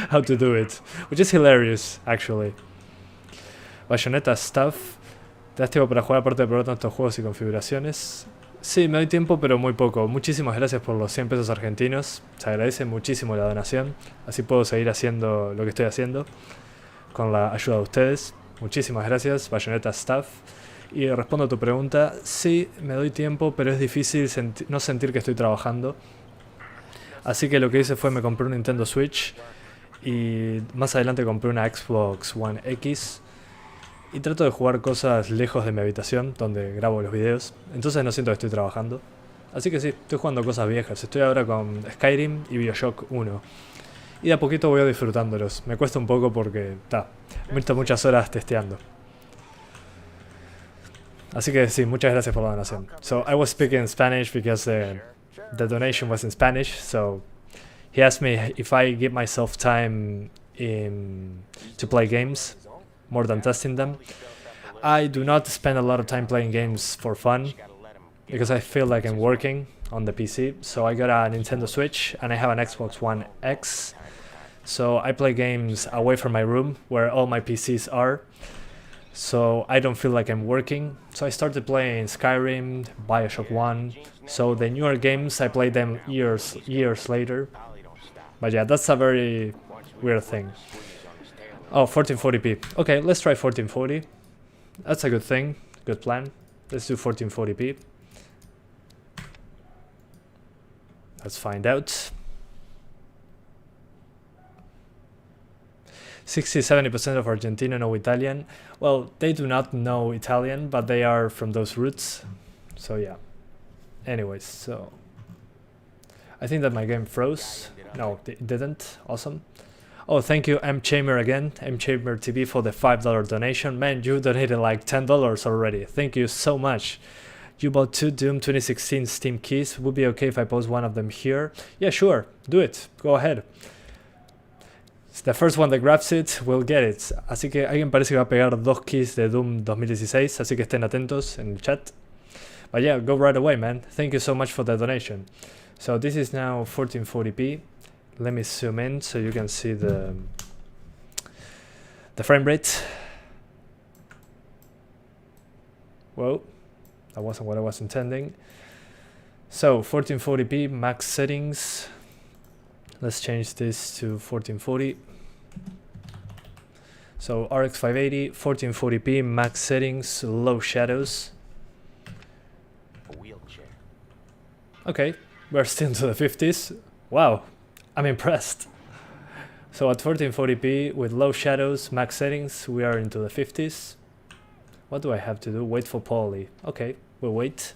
how to do it, which is hilarious, actually. Bayonetta stuff. ¿Te das tiempo para jugar aparte de probar tantos juegos y configuraciones? Sí, me doy tiempo, pero muy poco. Muchísimas gracias por los 100 pesos argentinos. Se agradece muchísimo la donación. Así puedo seguir haciendo lo que estoy haciendo con la ayuda de ustedes. Muchísimas gracias, Bayonetta Staff. Y respondo a tu pregunta. Sí, me doy tiempo, pero es difícil no sentir que estoy trabajando. Así que lo que hice fue me compré un Nintendo Switch y más adelante compré una Xbox One X. Y trato de jugar cosas lejos de mi habitación, donde grabo los videos. Entonces no siento que estoy trabajando. Así que sí, estoy jugando cosas viejas. Estoy ahora con Skyrim y BioShock 1. Y de a poquito voy disfrutándolos. Me cuesta un poco porque, me he muchas horas testeando. Así que sí, muchas gracias por la donación. So, I was speaking Spanish because the donation was in Spanish. So, he asked me if I give myself time to play games, more than testing them. I do not spend a lot of time playing games for fun, because I feel like I'm working on the PC. So I got a Nintendo Switch and I have an Xbox One X. So I play games away from my room where all my PCs are. So I don't feel like I'm working. So I started playing Skyrim, BioShock 1. So the newer games, I play them years later. But yeah, that's a very weird thing. Oh, 1440p. Okay, let's try 1440. That's a good thing, good plan. Let's do 1440p. Let's find out. 60-70% of Argentina know Italian. Well, they do not know Italian, but they are from those roots. So yeah. Anyways, so I think that my game froze. No, it didn't. Awesome. Oh, thank you, M Chamber again, M Chamber TV, for the $5 donation. Man, you donated like $10 already. Thank you so much. You bought 2 Doom 2016 Steam keys. Would be okay if I post one of them here? Yeah, sure. Do it. Go ahead. The first one that grabs it will get it. Así que alguien parece que va a pegar 2 keys de Doom 2016, así que estén atentos en el chat. But yeah, go right away, man. Thank you so much for the donation. So this is now 1440p. Let me zoom in so you can see the frame rate. Whoa, that wasn't what I was intending. So 1440p max settings. Let's change this to 1440. So RX 580, 1440p max settings, low shadows. A wheelchair. Okay, we're still into the 50s. Wow, I'm impressed. So at 1440p with low shadows, max settings, we are into the 50s. What do I have to do? Wait for poly. Okay, we'll wait.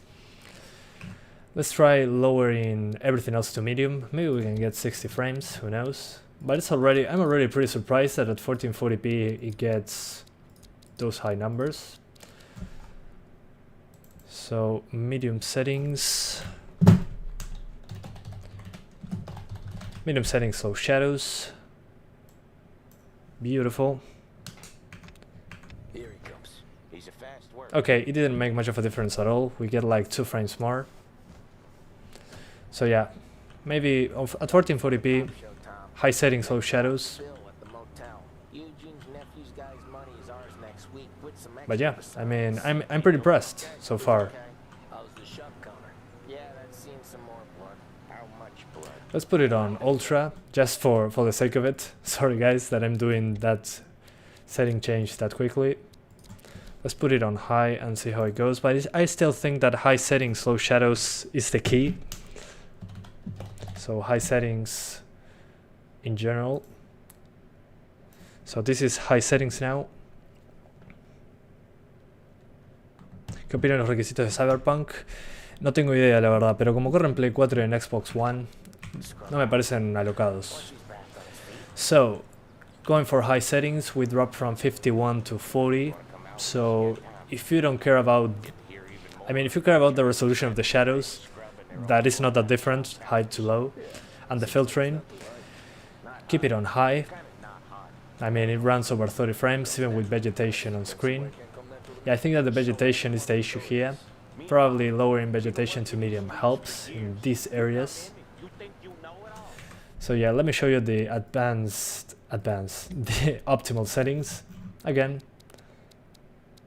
Let's try lowering everything else to medium. Maybe we can get 60 frames, who knows? But it's already, I'm already pretty surprised that at 1440p it gets those high numbers. So medium settings. Medium settings, low shadows. Beautiful. Here he comes. He's a fast worker. Okay, it didn't make much of a difference at all. We get like 2 frames more. So yeah, maybe at 1440p, high settings, low shadows. But yeah, I mean, I'm pretty impressed so far. Let's put it on ultra, just for the sake of it. Sorry guys that I'm doing that setting change that quickly. Let's put it on high and see how it goes. But I still think that high settings, low shadows is the key. So high settings in general. So this is high settings now. ¿Qué opinan los requisitos de Cyberpunk? No tengo idea la verdad, pero como corre en Play 4 y en Xbox One, no me parecen alocados. So, going for high settings, we drop from 51 to 40. So, if you don't care about, I mean, if you care about the resolution of the shadows, that is not that different, high to low, and the filtering, keep it on high. I mean, it runs over 30 frames, even with vegetation on screen. Yeah, I think that the vegetation is the issue here. Probably lowering vegetation to medium helps in these areas. So yeah, let me show you the the optimal settings. Again,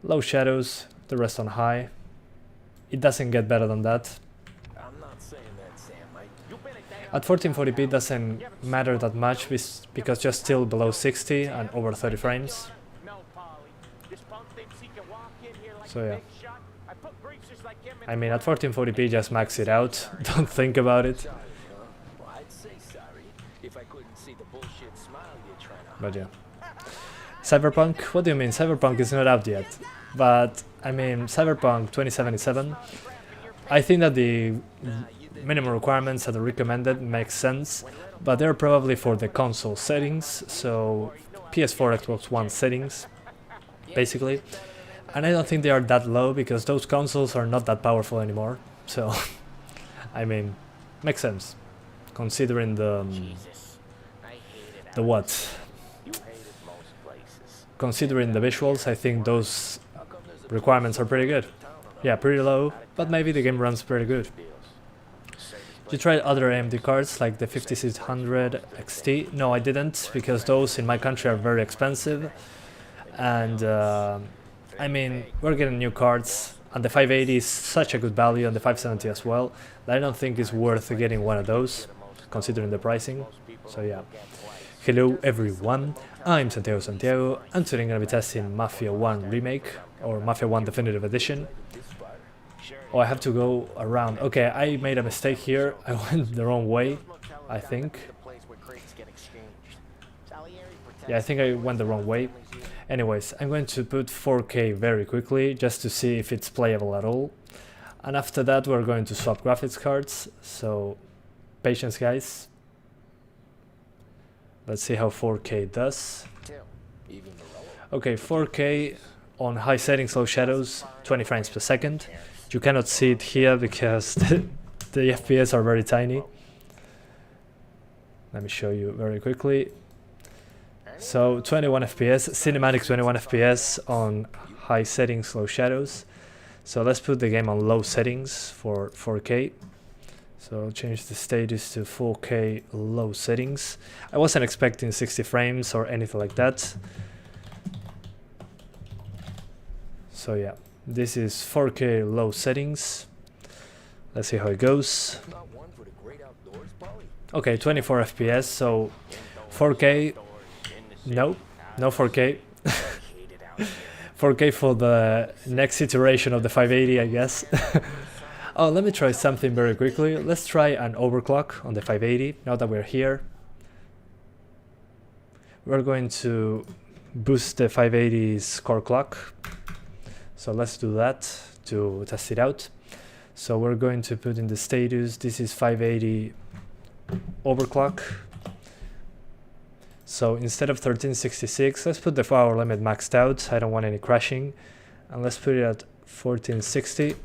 low shadows, the rest on high. It doesn't get better than that. At 1440p it doesn't matter that much because you're still below 60 and over 30 frames. So yeah. I mean, at 1440p just max it out. Don't think about it. But yeah. Cyberpunk? What do you mean? Cyberpunk is not out yet. But I mean, Cyberpunk 2077. I think that the minimum requirements that are recommended make sense, but they're probably for the console settings, so PS4, Xbox One settings, basically. And I don't think they are that low because those consoles are not that powerful anymore. So, I mean, makes sense, considering the what? Considering the visuals, I think those requirements are pretty good. Yeah, pretty low, but maybe the game runs pretty good. You tried other AMD cards like the 5600 XT? No, I didn't, because those in my country are very expensive. And I mean, we're getting new cards, and the 580 is such a good value, and the 570 as well, that I don't think it's worth getting one of those, considering the pricing. So yeah. Hello everyone, I'm Santiago, and today I'm gonna be testing Mafia 1 Remake, or Mafia 1 Definitive Edition. Oh, I have to go around. Okay, I made a mistake here. I went the wrong way, I think. Yeah, I think I went the wrong way. Anyways, I'm going to put 4K very quickly, just to see if it's playable at all. And after that we're going to swap graphics cards, so patience guys. Let's see how 4K does. Okay, 4K on high settings, low shadows, 20 frames per second. You cannot see it here because the FPS are very tiny. Let me show you very quickly. So 21 FPS, cinematic 21 FPS on high settings, low shadows. So let's put the game on low settings for 4K. So change the status to 4K low settings. I wasn't expecting 60 frames or anything like that. So yeah, this is 4K low settings. Let's see how it goes. Okay, 24 FPS, so 4K, no 4K. 4K for the next iteration of the 580, I guess. Oh, let me try something very quickly. Let's try an overclock on the 580, now that we're here. We're going to boost the 580's core clock. So let's do that to test it out. So we're going to put in the status, this is 580 overclock. So instead of 1366, let's put the power limit maxed out. I don't want any crashing. And let's put it at 1460.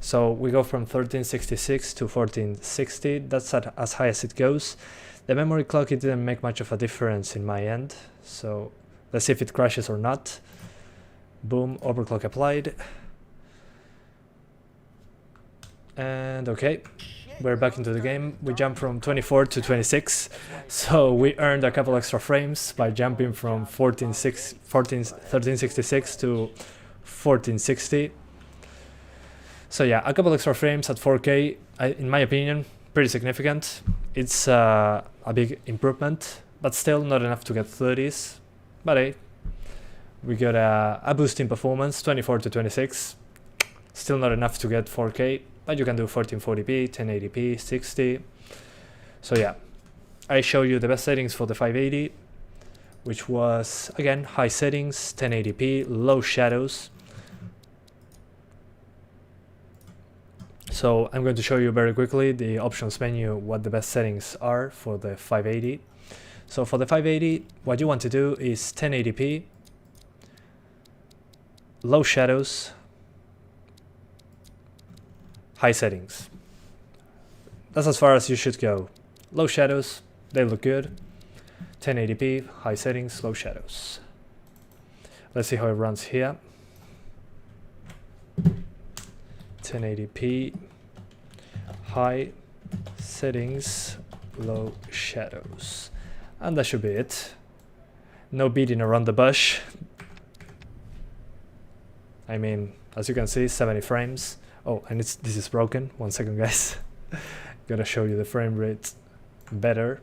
So we go from 1366 to 1460. That's at as high as it goes. The memory clock, it didn't make much of a difference in my end. So let's see if it crashes or not. Boom, overclock applied. And okay, we're back into the game. We jump from 24 to 26. So we earned a couple extra frames by jumping from 1366 to 1460. So yeah, a couple extra frames at 4K, in my opinion, pretty significant. It's a big improvement, but still not enough to get 30s. But hey, we got a boost in performance, 24 to 26. Still not enough to get 4K, but you can do 1440p, 1080p, 60. So yeah, I show you the best settings for the 580, which was, again, high settings, 1080p, low shadows. So I'm going to show you very quickly the options menu, what the best settings are for the 580. So for the 580, what you want to do is 1080p, low shadows, high settings. That's as far as you should go. Low shadows, they look good. 1080p, high settings, low shadows. Let's see how it runs here. 1080p, high settings, low shadows. And that should be it. No beating around the bush. I mean, as you can see, 70 frames. Oh, and this is broken. 1 second, guys. Gonna show you the frame rate better.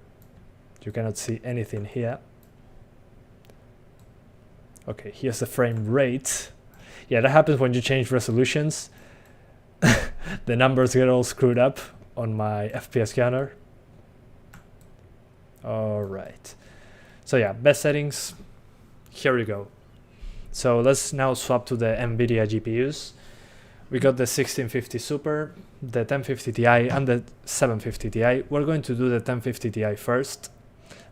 You cannot see anything here. Okay, here's the frame rate. Yeah, that happens when you change resolutions. The numbers get all screwed up on my FPS counter. Alright. So yeah, best settings. Here we go. So let's now swap to the NVIDIA GPUs. We got the 1650 Super, the 1050 Ti, and the 750 Ti. We're going to do the 1050 Ti first,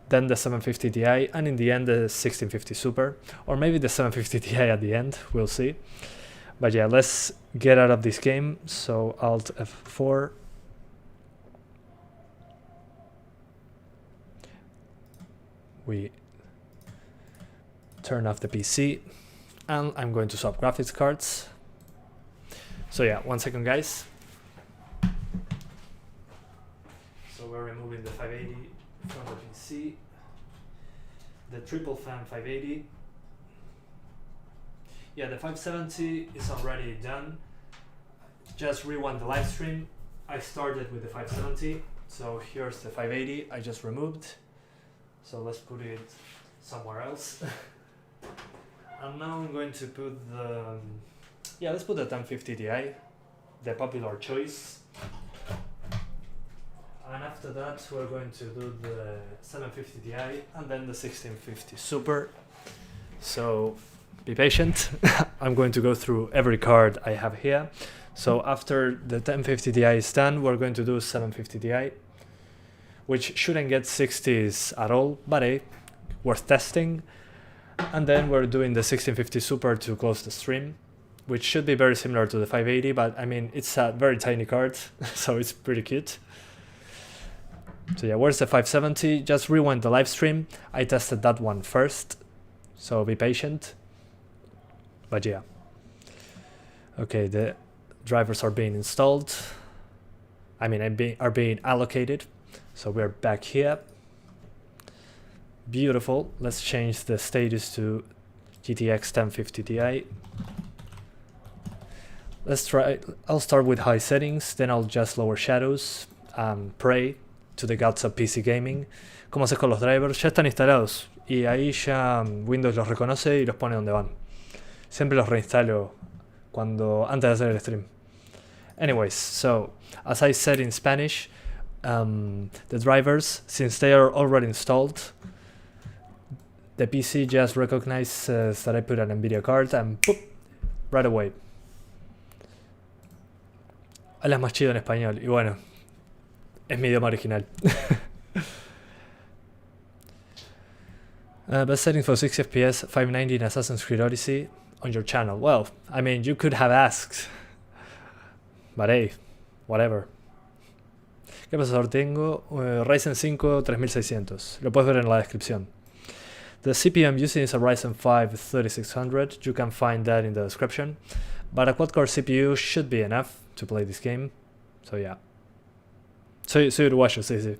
then the 750 Ti, and in the end the 1650 Super, or maybe the 750 Ti at the end, we'll see. But yeah, let's get out of this game. So Alt F4. We turn off the PC, and I'm going to swap graphics cards. So yeah, 1 second, guys. So we're removing the 580 from the PC, the triple fan 580. Yeah, the 570 is already done. Just rewind the live stream. I started with the 570, so here's the 580 I just removed. So let's put it somewhere else. And now I'm going to put the, yeah, let's put the 1050 Ti, the popular choice. And after that, we're going to do the 750 Ti and then the 1650 Super. So be patient. I'm going to go through every card I have here. So after the 1050 Ti is done, we're going to do 750 Ti, which shouldn't get 60s at all, but hey, worth testing. And then we're doing the 1650 Super to close the stream, which should be very similar to the 580, but I mean, it's a very tiny card, so it's pretty cute. So yeah, where's the 570? Just rewind the live stream. I tested that one first, so be patient. But yeah. Okay, the drivers are being installed. I mean, are being allocated. So we're back here. Beautiful. Let's change the status to GTX 1050 Ti. Let's try. I'll start with high settings, then I'll just lower shadows and pray to the gods of PC gaming. ¿Cómo haces con los drivers? Ya están instalados y ahí ya Windows los reconoce y los pone donde van. Siempre los reinstalo antes de hacer el stream. Anyways, so as I said in Spanish, the drivers, since they are already installed, the PC just recognizes that I put an NVIDIA card and boop, right away. Hablas más chido en español y bueno, es mi idioma original. Best settings for 60 FPS, 590 in Assassin's Creed Odyssey on your channel. Well, I mean, you could have asked. But hey, whatever. ¿Qué procesador tengo? Ryzen 5 3600. Lo puedes ver en la descripción. The CPU I'm using is a Ryzen 5 3600. You can find that in the description. But a quad-core CPU should be enough to play this game. So yeah. So you watch this easy.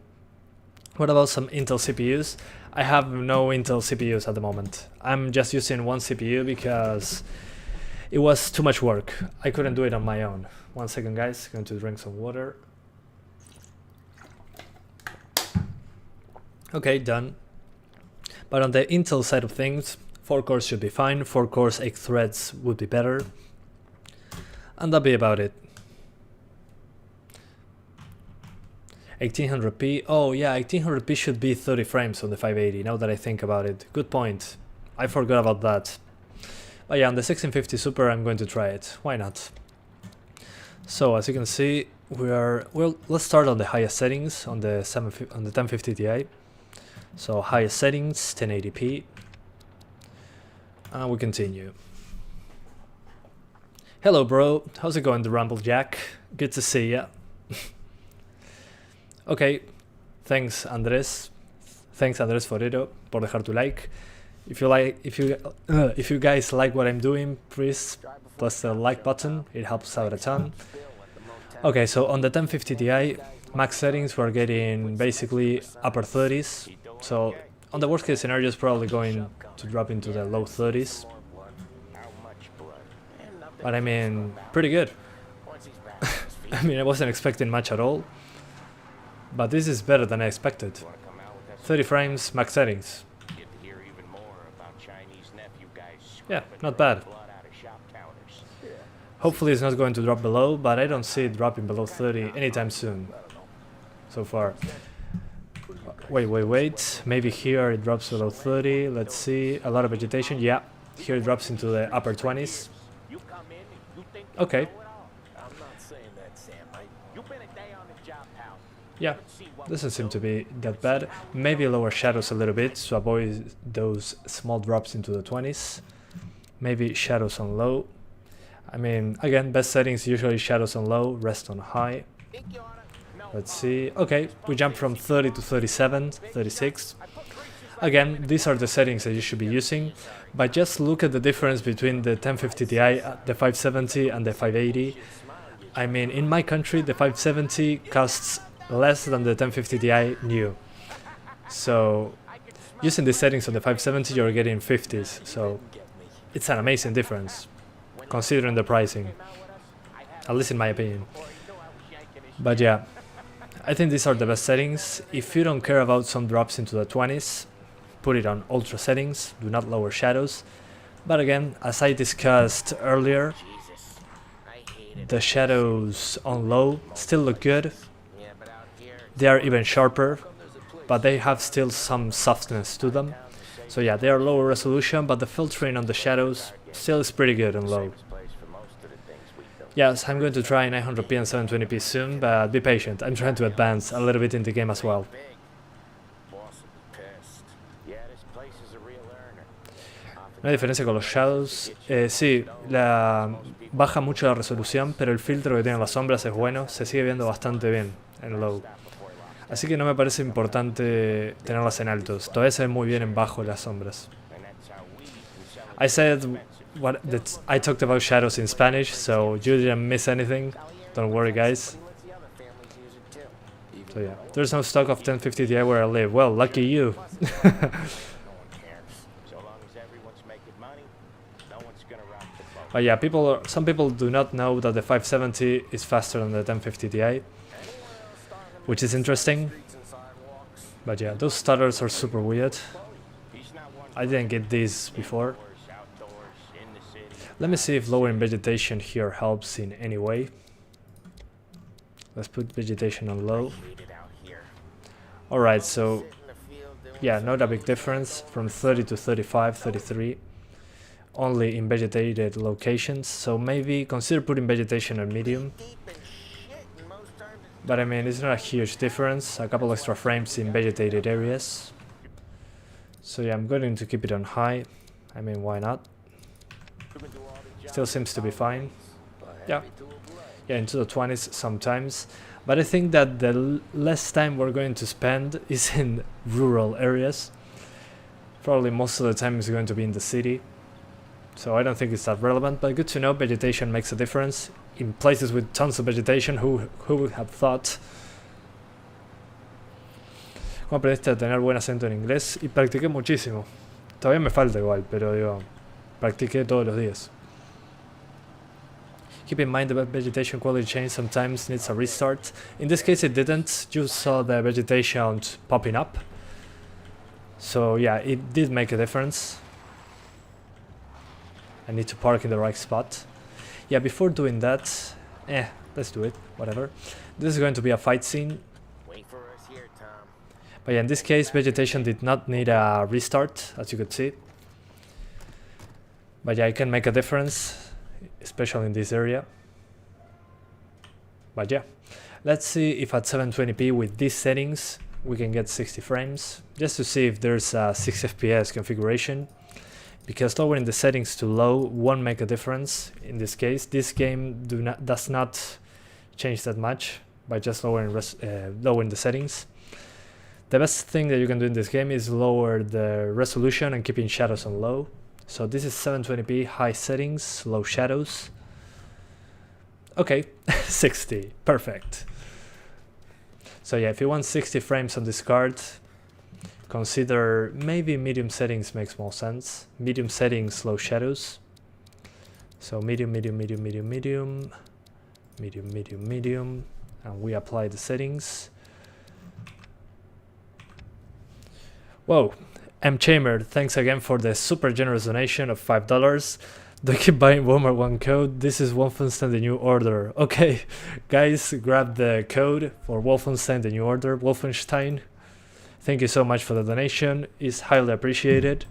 What about some Intel CPUs? I have no Intel CPUs at the moment. I'm just using one CPU because it was too much work. I couldn't do it on my own. 1 second, guys. Going to drink some water. Okay, done. But on the Intel side of things, 4 cores should be fine. 4 cores, 8 threads would be better. And that'll be about it. 1800p. Oh yeah, 1800p should be 30 frames on the 580, now that I think about it. Good point. I forgot about that. But yeah, on the 1650 Super I'm going to try it. Why not? So as you can see, let's start on the highest settings on the 1050 Ti. So highest settings, 1080p. And we continue. Hello bro, how's it going, the Rumble Jack? Good to see ya. Okay, thanks Andres Forero por dejar tu like. If you guys like what I'm doing, please press the like button. It helps out a ton. Okay, so on the 1050 Ti, max settings we're getting basically upper 30s. So on the worst case scenario, it's probably going to drop into the low 30s. But I mean, pretty good. I mean, I wasn't expecting much at all. But this is better than I expected. 30 frames, max settings. Yeah, not bad. Hopefully it's not going to drop below, but I don't see it dropping below 30 anytime soon. So far. Wait. Maybe here it drops below 30. Let's see. A lot of vegetation. Yeah, here it drops into the upper 20s. Okay. Yeah, doesn't seem to be that bad. Maybe lower shadows a little bit to avoid those small drops into the 20s. Maybe shadows on low. I mean, again, best settings usually shadows on low, rest on high. Let's see. Okay, we jump from 30 to 37, 36. Again, these are the settings that you should be using, but just look at the difference between the 1050 Ti, the 570 and the 580. I mean, in my country, the 570 costs less than the 1050 Ti new. So, using the settings on the 570, you're getting 50s. So, it's an amazing difference, considering the pricing, at least in my opinion. But yeah, I think these are the best settings. If you don't care about some drops into the 20s, put it on ultra settings, do not lower shadows. But again, as I discussed earlier, the shadows on low still look good. They are even sharper, but they have still some softness to them. So yeah, they are lower resolution, but the filtering on the shadows still is pretty good on low. Yes, I'm going to try 900p and 720p soon, but be patient. I'm trying to advance a little bit in the game as well. Una diferencia con los shadows, sí, baja mucho la resolución, pero el filtro que tienen las sombras es bueno, se sigue viendo bastante bien en low. Así que no me parece importante tenerlas en altos, todavía se ven muy bien en bajo las sombras. I said that I talked about shadows in Spanish, so you didn't miss anything, don't worry guys. So yeah, there's no stock of 1050 Ti where I live, well, lucky you. But yeah, some people do not know that the 570 is faster than the 1050 Ti, which is interesting. But yeah, those stutters are super weird. I didn't get these before. Let me see if lowering vegetation here helps in any way. Let's put vegetation on low. Alright, so yeah, not a big difference from 30 to 35, 33. Only in vegetated locations, so maybe consider putting vegetation on medium. But I mean, it's not a huge difference, a couple extra frames in vegetated areas. So yeah, I'm going to keep it on high. I mean, why not? Still seems to be fine. Yeah, into the 20s sometimes. But I think that the less time we're going to spend is in rural areas. Probably most of the time is going to be in the city. So I don't think it's that relevant, but good to know vegetation makes a difference. In places with tons of vegetation, who would have thought? ¿Cómo aprendiste a tener buen acento en inglés? Y practiqué muchísimo. Todavía me falta igual, pero digo, practiqué todos los días. Keep in mind the vegetation quality change sometimes needs a restart. In this case it didn't, you saw the vegetation popping up. So yeah, it did make a difference. I need to park in the right spot. Yeah, before doing that, let's do it, whatever. This is going to be a fight scene. Wait for us here, Tom. But yeah, in this case, vegetation did not need a restart, as you could see. But yeah, it can make a difference, especially in this area. But yeah, let's see if at 720p with these settings, we can get 60 frames, just to see if there's a 6 FPS configuration. Because lowering the settings to low won't make a difference in this case. This game does not change that much by just lowering the settings. The best thing that you can do in this game is lower the resolution and keeping shadows on low. So this is 720p, high settings, low shadows. Okay, 60, perfect. So yeah, if you want 60 frames on this card, consider maybe medium settings makes more sense. Medium settings, low shadows. So medium, medium, medium, medium, medium, medium, medium, medium, and we apply the settings. Whoa, M. Chamber, thanks again for the super generous donation of $5. Don't keep buying Walmart 1 code, this is Wolfenstein the New Order. Okay, guys, grab the code for Wolfenstein the New Order, Wolfenstein. Thank you so much for the donation, it's highly appreciated.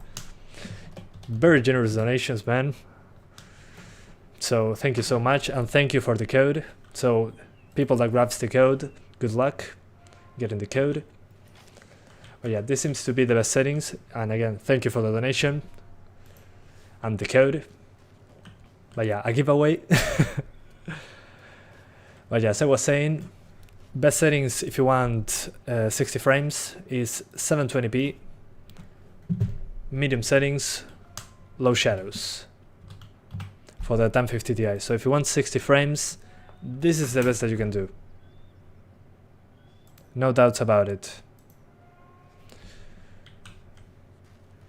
Very generous donations, man. So thank you so much, and thank you for the code. So people that grabs the code, good luck getting the code. But yeah, this seems to be the best settings, and again, thank you for the donation and the code. But yeah, a giveaway. But yeah, as I was saying, best settings if you want 60 frames is 720p, medium settings, low shadows for the 1050 Ti. So if you want 60 frames, this is the best that you can do. No doubts about it.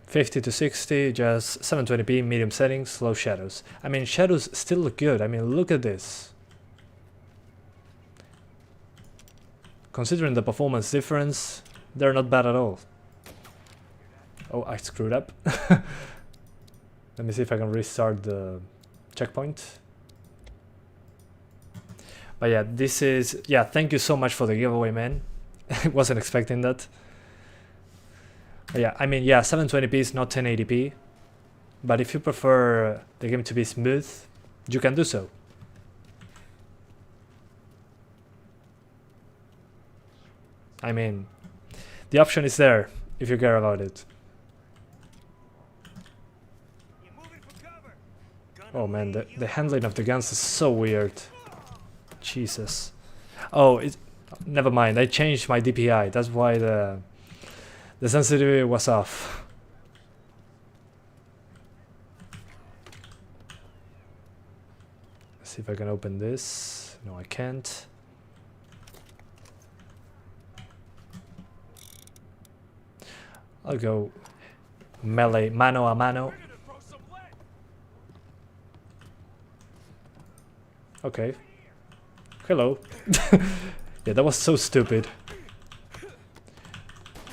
50 to 60, just 720p, medium settings, low shadows. I mean, shadows still look good. I mean, look at this. Considering the performance difference, they're not bad at all. Oh, I screwed up. Let me see if I can restart the checkpoint. But yeah, this is... Yeah, thank you so much for the giveaway, man. I wasn't expecting that. But yeah, I mean, yeah, 720p is not 1080p. But if you prefer the game to be smooth, you can do so. I mean, the option is there if you care about it. Oh man, the handling of the guns is so weird. Jesus. Oh, never mind. I changed my DPI. That's why the sensitivity was off. Let's see if I can open this. No, I can't. I'll go melee, mano a mano. Okay. Hello. Yeah, that was so stupid.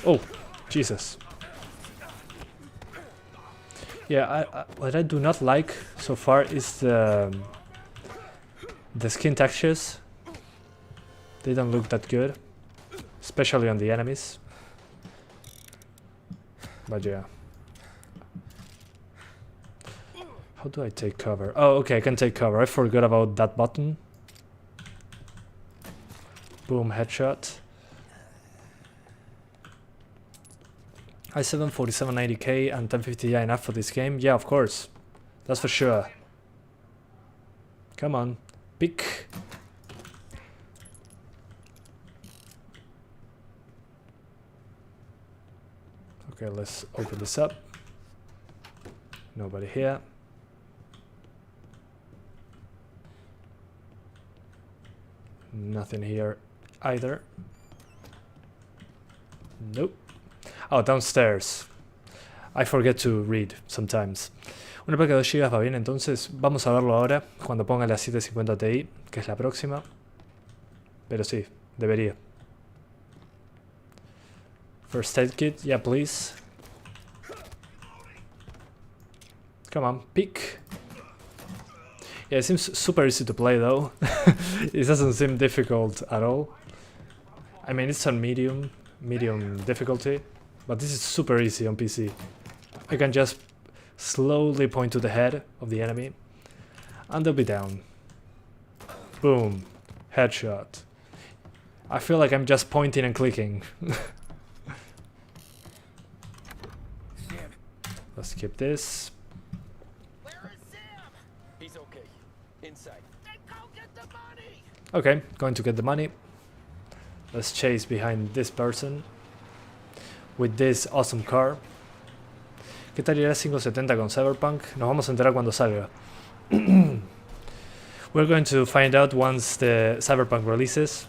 Oh, Jesus. Yeah, what I do not like so far is the skin textures. They don't look that good, especially on the enemies. But yeah. How do I take cover? Oh, okay, I can take cover. I forgot about that button. Boom, headshot. i7 4790K and 1050 Ti enough for this game? Yeah, of course. That's for sure. Come on, pick. Okay, let's open this up. Nobody here. Nothing here either. Nope. Oh, downstairs. I forget to read sometimes. Una placa de 2 GB va bien, entonces vamos a verlo ahora cuando ponga la 750 Ti, que es la próxima. Pero sí, debería. First aid kit, yeah, please. Come on, pick. Yeah, it seems super easy to play though. It doesn't seem difficult at all. I mean, it's on medium difficulty, but this is super easy on PC. I can just slowly point to the head of the enemy, and they'll be down. Boom, headshot. I feel like I'm just pointing and clicking. Let's skip this. Where is Sam? He's okay. Inside. Then go get the money! Okay, going to get the money. Let's chase behind this person with this awesome car. ¿Qué tal irá 570 con Cyberpunk? Nos vamos a enterar cuando salga. We're going to find out once the Cyberpunk releases,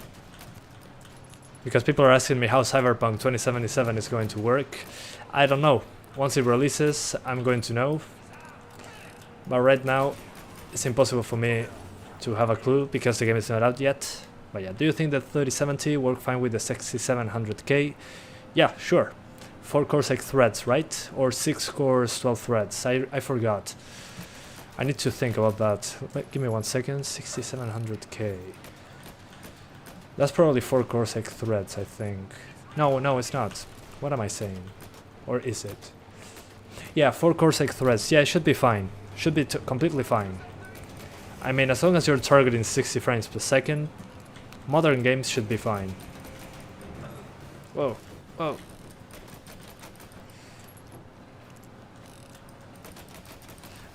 because people are asking me how Cyberpunk 2077 is going to work. I don't know. Once it releases, I'm going to know. But right now, it's impossible for me to have a clue because the game is not out yet. But yeah, do you think that 3070 work fine with the 6700K? Yeah, sure. 4 cores 8 threads, right? Or 6 cores 12 threads. I forgot. I need to think about that. Give me 1 second. 6700K. That's probably 4 cores 8 threads, I think. No, it's not. What am I saying? Or is it? Yeah, 4 cores 8 threads. Yeah, it should be fine. Should be completely fine. I mean, as long as you're targeting 60 frames per second, modern games should be fine. Whoa, whoa.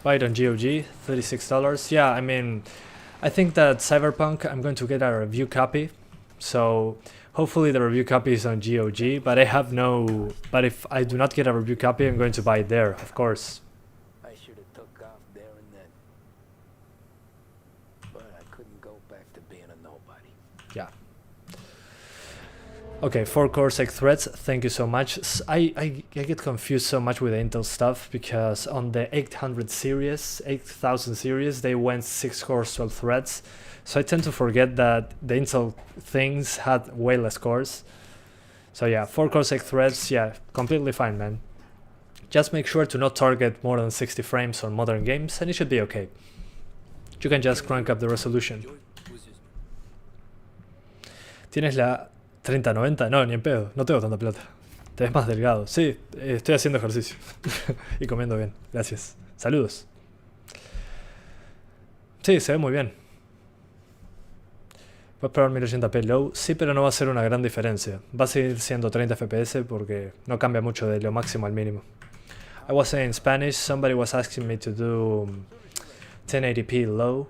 Buy it on GOG, $36. Yeah, I mean, I think that Cyberpunk, I'm going to get a review copy. So hopefully the review copy is on GOG, but but if I do not get a review copy, I'm going to buy it there, of course. I should have took off there and then. But I couldn't go back to being a nobody. Yeah. Okay, 4 cores 8 threads, thank you so much. I get confused so much with the Intel stuff because on the 800 series, 8000 series, they went 6 cores 12 threads. So I tend to forget that the Intel things had way less cores. So yeah, 4 cores 8 threads, yeah, completely fine, man. Just make sure to not target more than 60 frames on modern games and it should be okay. You can just crank up the resolution. ¿Tienes la 3090? No, ni en pedo, no tengo tanta plata. Te ves más delgado. Sí, estoy haciendo ejercicio. Y comiendo bien, gracias. Saludos. Sí, se ve muy bien. Puedes probar 1080p low, sí, pero no va a ser una gran diferencia. Va a seguir siendo 30 FPS porque no cambia mucho de lo máximo al mínimo. I was saying in Spanish, somebody was asking me to do 1080p low.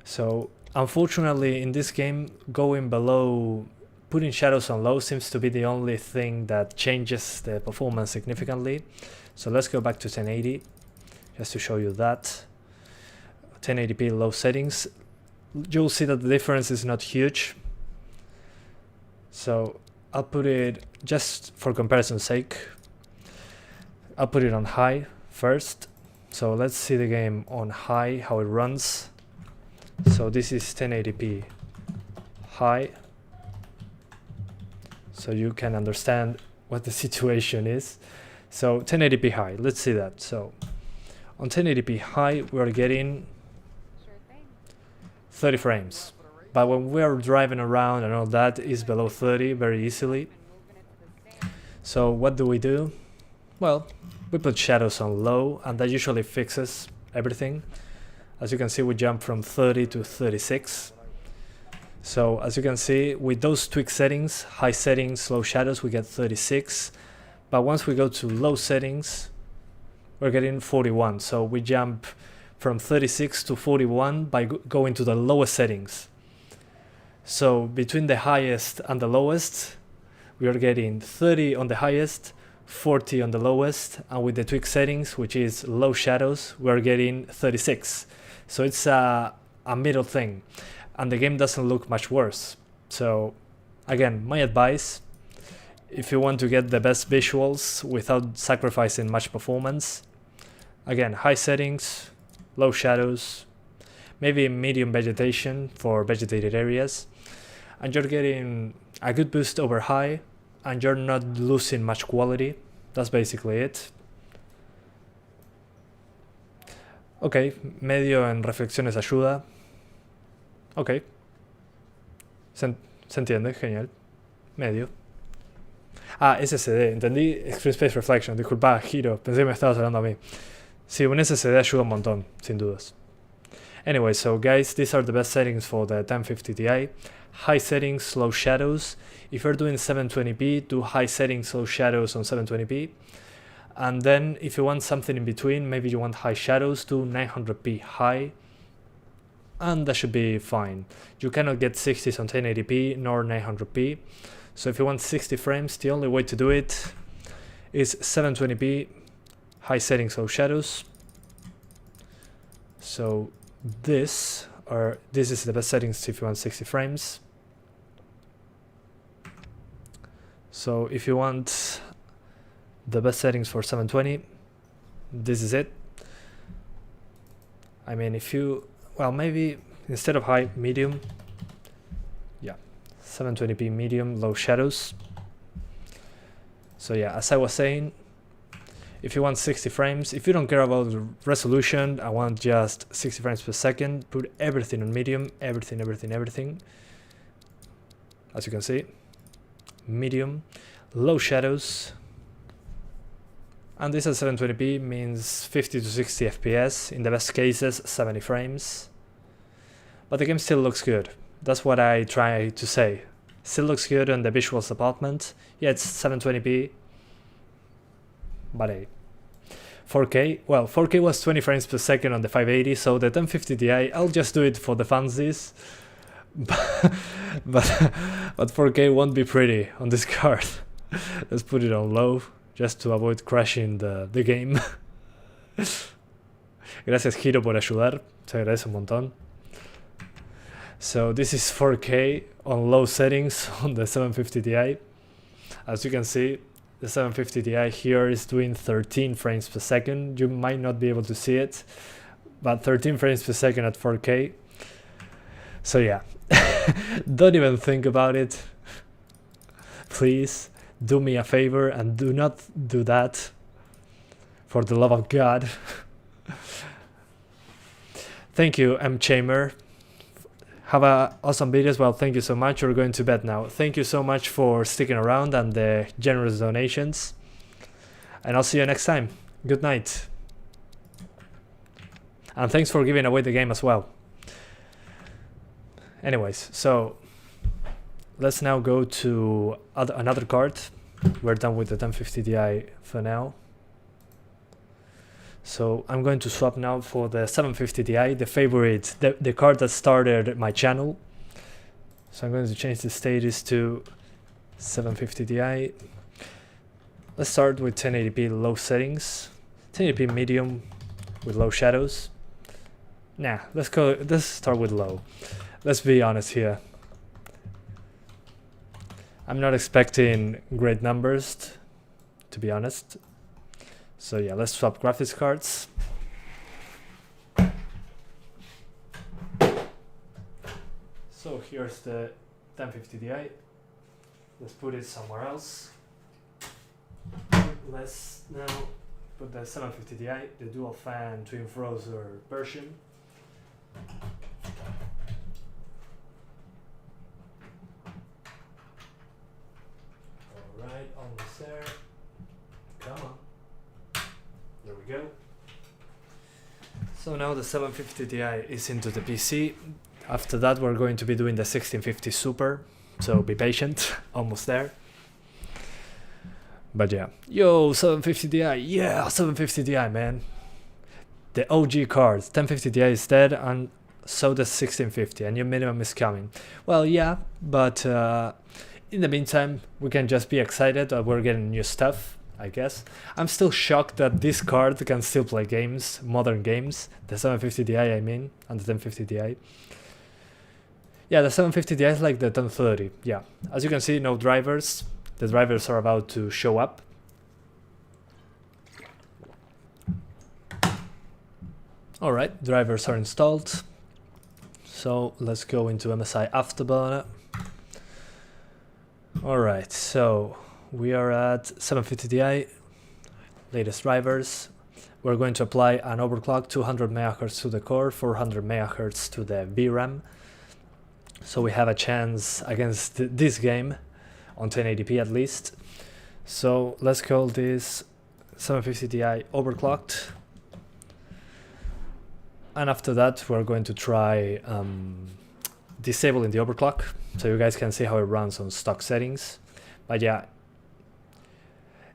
So, unfortunately, in this game, going below, putting shadows on low seems to be the only thing that changes the performance significantly. So let's go back to 1080, just to show you that. 1080p low settings. You'll see that the difference is not huge. So I'll put it, just for comparison's sake, I'll put it on high first. So let's see the game on high, how it runs. So this is 1080p high. So you can understand what the situation is. So 1080p high, let's see that. So on 1080p high, we're getting 30 frames. But when we're driving around and all that, is below 30 very easily. So what do? Well, we put shadows on low, and that usually fixes everything. As you can see, we jump from 30 to 36. So as you can see, with those tweak settings, high settings, low shadows, we get 36. But once we go to low settings, we're getting 41. So we jump from 36 to 41 by going to the lowest settings. So between the highest and the lowest, we are getting 30 on the highest, 40 on the lowest, and with the tweak settings, which is low shadows, we're getting 36. So it's a middle thing, and the game doesn't look much worse. So again, my advice, if you want to get the best visuals without sacrificing much performance, again, high settings, low shadows, maybe medium vegetation for vegetated areas, and you're getting a good boost over high, and you're not losing much quality. That's basically it. Ok, medio en reflexiones ayuda. Ok. Se entiende, genial. Medio. Ah, SSD, entendí Extreme Space Reflection, disculpa, Giro, pensé que me estabas hablando a mí. Sí, un SSD ayuda un montón, sin dudas. Anyway, so guys, these are the best settings for the 1050 Ti. High settings, low shadows. If you're doing 720p, do high settings, low shadows on 720p. And then if you want something in between, maybe you want high shadows, do 900p high. And that should be fine. You cannot get 60s on 1080p nor 900p. So if you want 60 frames, the only way to do it is 720p, high settings, low shadows. So this is the best settings if you want 60 frames. So if you want the best settings for 720, this is it. I mean, if you, well, maybe instead of high, medium. Yeah, 720p medium, low shadows. So yeah, as I was saying, if you want 60 frames, if you don't care about the resolution, I want just 60 frames per second, put everything on medium, everything. As you can see, medium, low shadows. And this at 720p means 50 to 60 FPS, in the best cases 70 frames. But the game still looks good. That's what I try to say. Still looks good in the visuals department. Yeah, it's 720p, but hey. 4K, well, 4K was 20 frames per second on the 580, so the 1050 Ti, I'll just do it for the fancies. but 4K won't be pretty on this card. Let's put it on low, just to avoid crashing the game. Gracias, Hiro, por ayudar. Se agradece un montón. So this is 4K on low settings on the 750 Ti. As you can see, the 750 Ti here is doing 13 frames per second. You might not be able to see it, but 13 frames per second at 4K. So yeah, don't even think about it. Please do me a favor and do not do that. For the love of God. Thank you, M-Chamber. Have a awesome videos. Well, thank you so much. We're going to bed now. Thank you so much for sticking around and the generous donations. And I'll see you next time. Good night. And thanks for giving away the game as well. Anyways, so let's now go to another card. We're done with the 1050 Ti for now. So I'm going to swap now for the 750 Ti, the favorite, the card that started my channel. So I'm going to change the status to 750 Ti. Let's start with 1080p low settings, 1080p medium with low shadows. Nah, let's start with low. Let's be honest here. I'm not expecting great numbers, to be honest. So yeah, let's swap graphics cards. So here's the 1050 Ti. Let's put it somewhere else. Let's now put the 750 Ti, the dual fan twin frozer version. Alright, almost there. Come on. There we go. So now the 750 Ti is into the PC. After that we're going to be doing the 1650 Super, so be patient, almost there. But yeah, yo, 750 Ti, yeah, 750 Ti, man. The OG cards, 1050 Ti is dead, and so the 1650, a new minimum is coming. Well, yeah, but in the meantime, we can just be excited that we're getting new stuff, I guess. I'm still shocked that this card can still play games, modern games, the 750 Ti I mean, and the 1050 Ti. Yeah, the 750 Ti is like the 1030, yeah. As you can see, no drivers. The drivers are about to show up. Alright, drivers are installed. So let's go into MSI Afterburner. Alright, so we are at 750 Ti, latest drivers. We're going to apply an overclock, 200 MHz to the core, 400 MHz to the VRAM. So we have a chance against this game on 1080p at least. So let's call this 750 Ti overclocked. And after that we're going to try disabling the overclock, so you guys can see how it runs on stock settings. But yeah,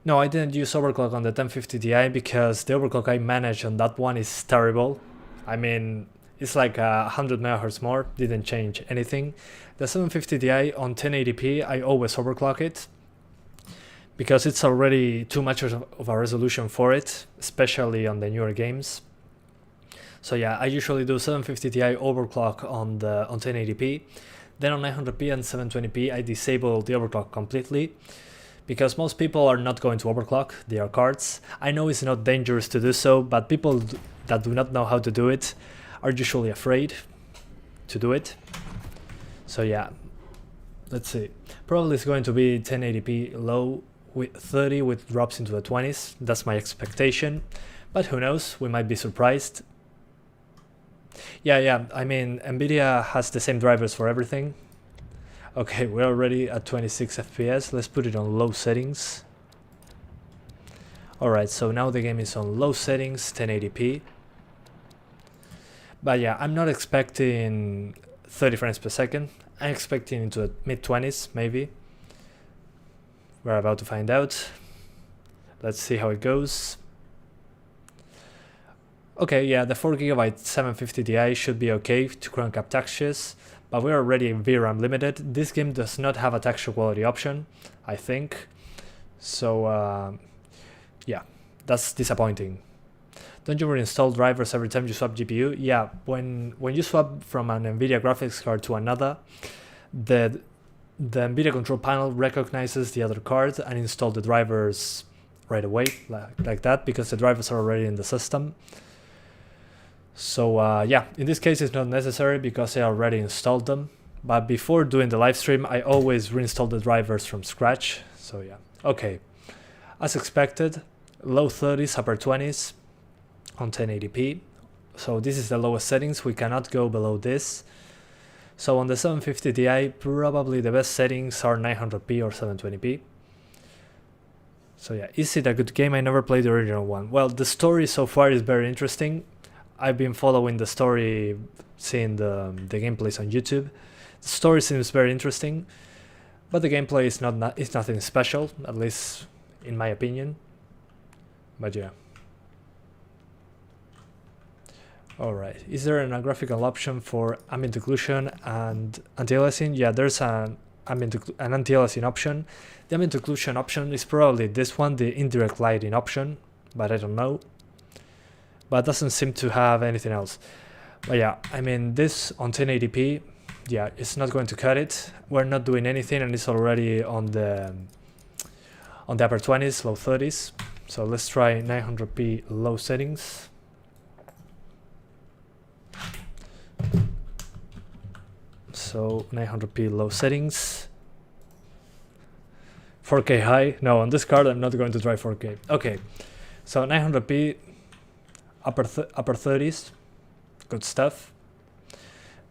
no, I didn't use overclock on the 1050 Ti because the overclock I managed on that one is terrible. I mean, it's like 100 MHz more, didn't change anything. The 750 Ti on 1080p, I always overclock it because it's already too much of a resolution for it, especially on the newer games. So yeah, I usually do 750 Ti overclock on 1080p. Then on 900p and 720p, I disable the overclock completely because most people are not going to overclock their cards. I know it's not dangerous to do so, but people that do not know how to do it are usually afraid to do it. So yeah, let's see. Probably it's going to be 1080p low with 30 with drops into the 20s. That's my expectation, but who knows, we might be surprised. Yeah, I mean, Nvidia has the same drivers for everything. Okay, we're already at 26 FPS. Let's put it on low settings. Alright, so now the game is on low settings, 1080p. But yeah, I'm not expecting 30 frames per second. I'm expecting into the mid-20s, maybe. We're about to find out. Let's see how it goes. Okay, yeah, the 4GB 750 Ti should be okay to crank up textures, but we're already VRAM limited. This game does not have a texture quality option, I think. So, yeah, that's disappointing. Don't you reinstall drivers every time you swap GPU? Yeah, when you swap from an NVIDIA graphics card to another, the NVIDIA control panel recognizes the other card and installs the drivers right away, like that, because the drivers are already in the system. So yeah, in this case it's not necessary because I already installed them. But before doing the live stream, I always reinstall the drivers from scratch. So yeah, okay. As expected, low 30s, upper 20s on 1080p. So this is the lowest settings, we cannot go below this. So on the 750 Ti, probably the best settings are 900p or 720p. So yeah, is it a good game? I never played the original one. Well, the story so far is very interesting. I've been following the story, seeing the gameplays on YouTube. The story seems very interesting, but the gameplay is is nothing special, at least in my opinion. But yeah. Alright, is there a graphical option for ambient occlusion and anti-aliasing? Yeah, there's an anti-aliasing option. The ambient occlusion option is probably this one, the indirect lighting option, but I don't know. But it doesn't seem to have anything else. But yeah, I mean, this on 1080p, yeah, it's not going to cut it. We're not doing anything, and it's already on the upper 20s, low 30s. So let's try 900p low settings. So 900p low settings. 4K high. No, on this card I'm not going to try 4K. Okay, so 900p upper 30s. Good stuff.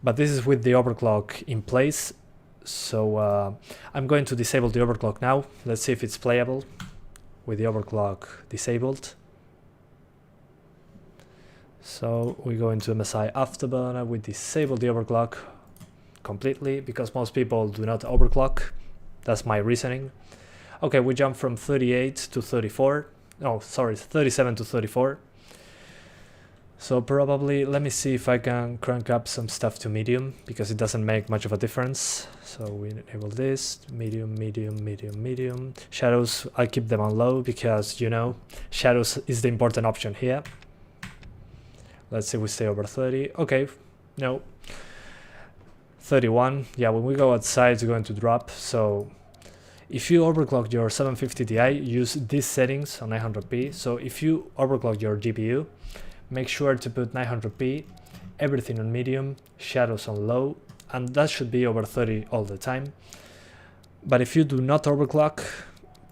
But this is with the overclock in place. So I'm going to disable the overclock now. Let's see if it's playable with the overclock disabled. So we go into MSI Afterburner. We disable the overclock completely because most people do not overclock. That's my reasoning. Okay, we jump from 38 to 34. Oh, sorry, 37 to 34. So probably, let me see if I can crank up some stuff to medium, because it doesn't make much of a difference. So we enable this, medium, medium, medium, medium. Shadows, I keep them on low because, you know, shadows is the important option here. Let's see, we stay over 30. Okay, no. 31. Yeah, when we go outside, it's going to drop. So if you overclock your 750 Ti, use these settings on 900p. So if you overclock your GPU, make sure to put 900p, everything on medium, shadows on low, and that should be over 30 all the time. But if you do not overclock,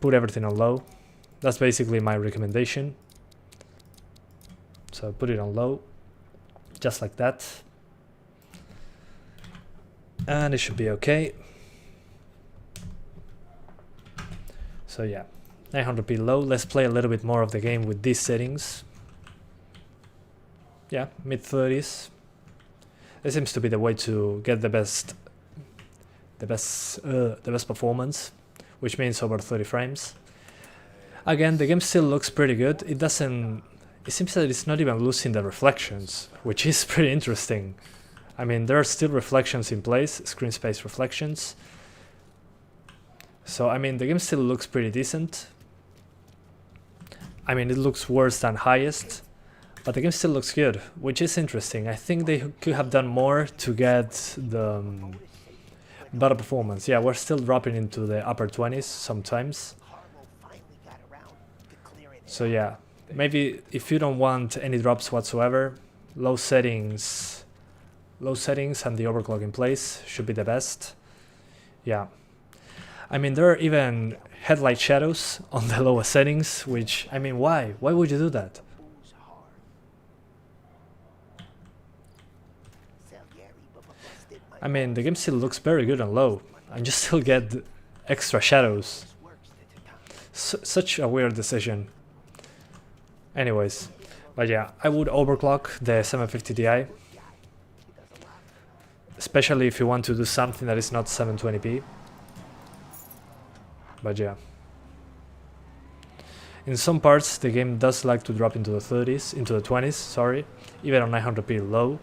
put everything on low. That's basically my recommendation. So put it on low, just like that. And it should be okay. So yeah, 900p low. Let's play a little bit more of the game with these settings. Yeah, mid 30s. This seems to be the way to get the best performance, which means over 30 frames. Again, the game still looks pretty good. It seems that it's not even losing the reflections, which is pretty interesting. I mean, there are still reflections in place, screen space reflections. So, I mean, the game still looks pretty decent. I mean, it looks worse than highest, but the game still looks good, which is interesting. I think they could have done more to get the better performance. Yeah, we're still dropping into the upper 20s sometimes. So yeah, maybe if you don't want any drops whatsoever, low settings and the overclock in place should be the best. Yeah, I mean, there are even headlight shadows on the lowest settings, which, I mean, why would you do that? I mean, the game still looks very good on low, and you still get extra shadows. Such a weird decision. Anyways, but yeah, I would overclock the 750 Ti, especially if you want to do something that is not 720p. But yeah, in some parts the game does like to drop into the 20s, sorry, even on 900p low.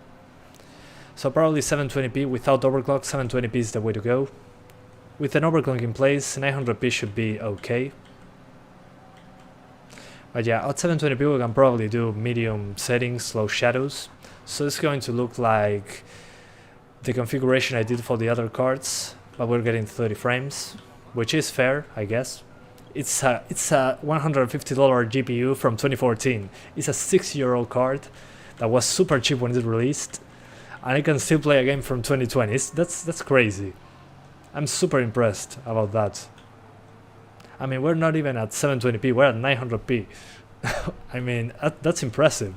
So probably 720p without overclock. 720p is the way to go. With an overclock in place, 900p should be okay. But yeah, at 720p we can probably do medium settings, low shadows. So it's going to look like the configuration I did for the other cards, but we're getting 30 frames, which is fair, I guess. It's a $150 GPU from 2014. It's a 6-year-old card that was super cheap when it released, and I can still play a game from 2020. That's crazy. I'm super impressed about that. I mean, we're not even at 720p, we're at 900p. I mean, that's impressive.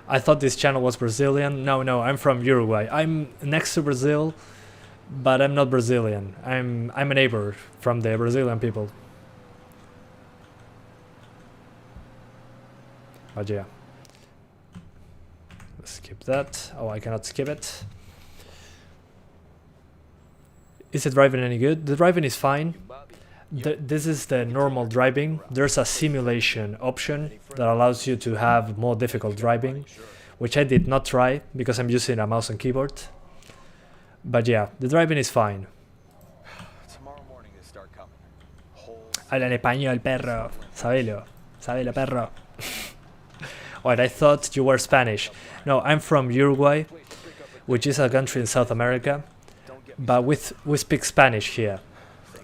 I thought this channel was Brazilian. No, I'm from Uruguay. I'm next to Brazil, but I'm not Brazilian. I'm a neighbor from the Brazilian people. But yeah. skip that. Oh, I cannot skip it. Is the driving any good? The driving is fine. This is the normal driving. There's a simulation option that allows you to have more difficult driving, which I did not try because I'm using a mouse and keyboard. But yeah, the driving is fine. Tomorrow morning they start coming. Habla en español, perro. Sabelo. Sabelo, perro. Alright, I thought you were Spanish. No, I'm from Uruguay, which is a country in South America. But we speak Spanish here.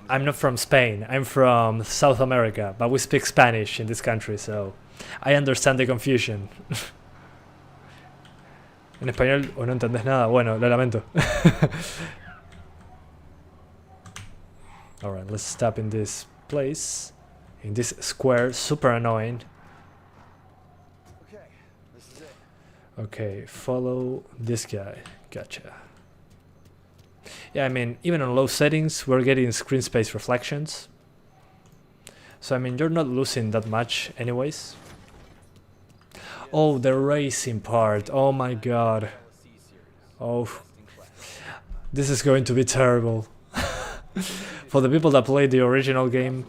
I'm not from Spain, I'm from South America, but we speak Spanish in this country, so I understand the confusion. ¿En español o no entendés nada? Bueno, lo lamento. Alright, let's stop in this place, in this square, super annoying. Okay, this is it. Okay, follow this guy, gotcha. Yeah, I mean, even on low settings, we're getting screen space reflections. So, I mean, you're not losing that much anyways. Oh, the racing part. Oh my god. Oh, this is going to be terrible. For the people that played the original game,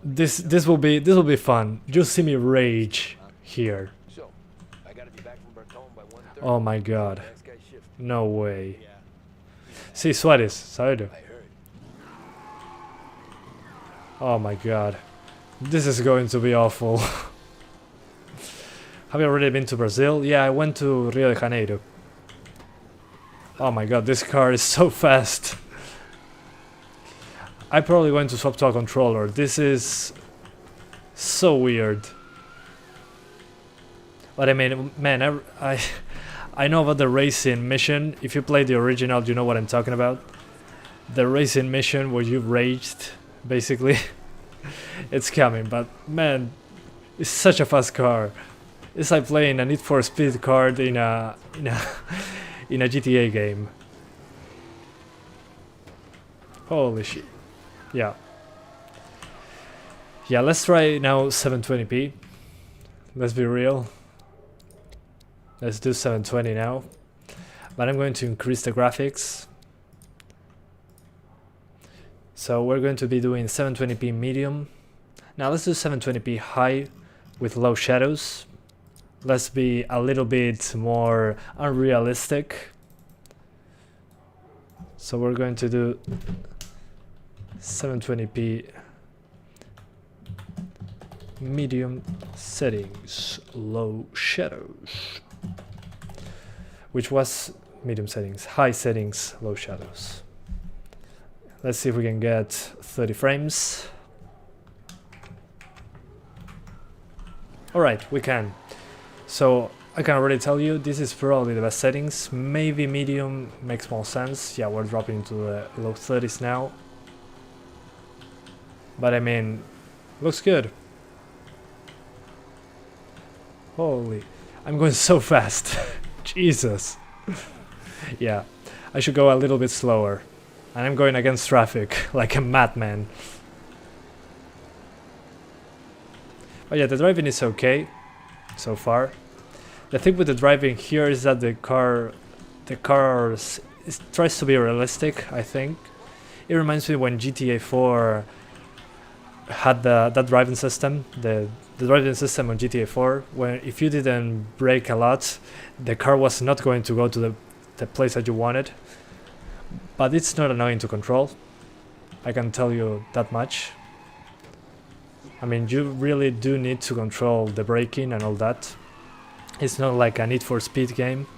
this will be fun. You'll see me rage here. So, I gotta be back from Bertone by 1:30. Oh my god. Next guy's shift. No way. Sí, Suárez, sabelo. I heard. Oh my god. This is going to be awful. Have you already been to Brazil? Yeah, I went to Rio de Janeiro. Oh my god, this car is so fast. I probably going to swap to a controller. This is so weird. But I mean, man, I know about the racing mission. If you play the original, you know what I'm talking about. The racing mission where you raged, basically. It's coming, but man, it's such a fast car. It's like playing a Need for Speed card in a GTA game. Holy shit. Yeah. Yeah, let's try now 720p. Let's be real. Let's do 720 now. But I'm going to increase the graphics. So we're going to be doing 720p medium. Now let's do 720p high with low shadows. Let's be a little bit more unrealistic. So we're going to do 720p medium settings, low shadows. Which was medium settings, high settings, low shadows. Let's see if we can get 30 frames. Alright, we can. So I can already tell you this is probably the best settings. Maybe medium makes more sense. Yeah, we're dropping into the low 30s now. But I mean, looks good. Holy, I'm going so fast. Jesus. Yeah, I should go a little bit slower. And I'm going against traffic, like a madman. But yeah, the driving is okay, so far. The thing with the driving here is that the car tries to be realistic, I think. It reminds me when GTA 4 had that driving system, the driving system on GTA 4, where if you didn't brake a lot, the car was not going to go to the place that you wanted. But it's not annoying to control, I can tell you that much. I mean, you really do need to control the braking and all that. It's not like a Need for Speed game,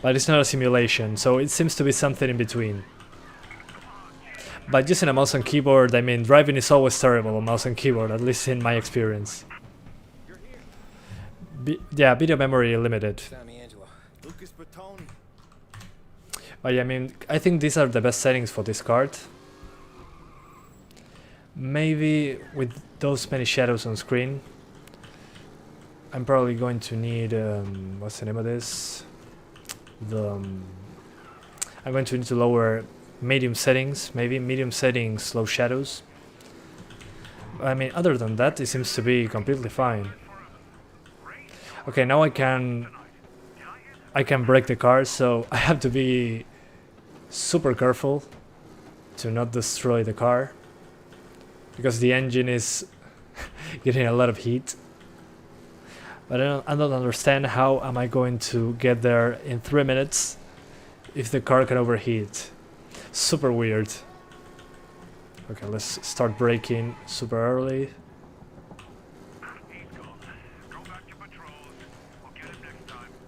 but it's not a simulation, so it seems to be something in between. But using a mouse and keyboard, I mean, driving is always terrible on mouse and keyboard, at least in my experience. Yeah, video memory limited. But yeah, I mean, I think these are the best settings for this card. Maybe with those many shadows on screen, I'm probably going to need, what's the name of this? I'm going to need to lower medium settings, maybe medium settings, low shadows. I mean, other than that, it seems to be completely fine. Okay, now I can break the car, so I have to be super careful to not destroy the car, because the engine is getting a lot of heat. But I don't understand how am I going to get there in 3 minutes if the car can overheat. Super weird. Okay, let's start braking super early.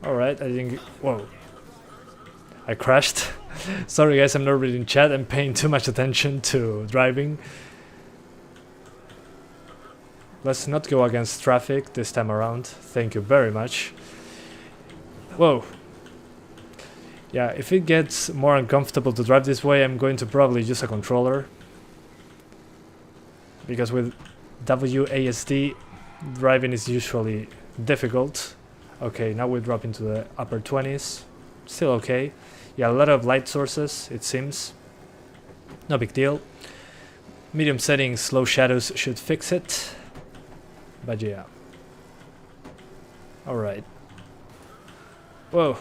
Alright, I think... Whoa. I crashed. Sorry guys, I'm not reading chat. I'm paying too much attention to driving. Let's not go against traffic this time around. Thank you very much. Whoa. Yeah, if it gets more uncomfortable to drive this way, I'm going to probably use a controller. Because with WASD, driving is usually difficult. Okay, now we drop into the upper 20s. Still okay. Yeah, a lot of light sources, it seems. No big deal. Medium settings, low shadows should fix it. But yeah. Alright. Whoa.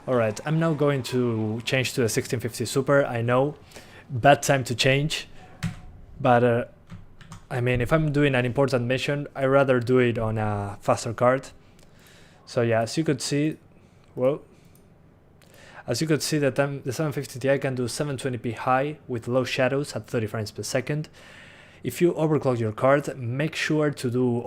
Alright, I'm now going to change to the 1650 Super. I know, bad time to change. But I mean, if I'm doing an important mission, I'd rather do it on a faster card. So yeah, as you could see, well, as you could see that the 750 Ti can do 720p high with low shadows at 30 frames per second. If you overclock your card, make sure to do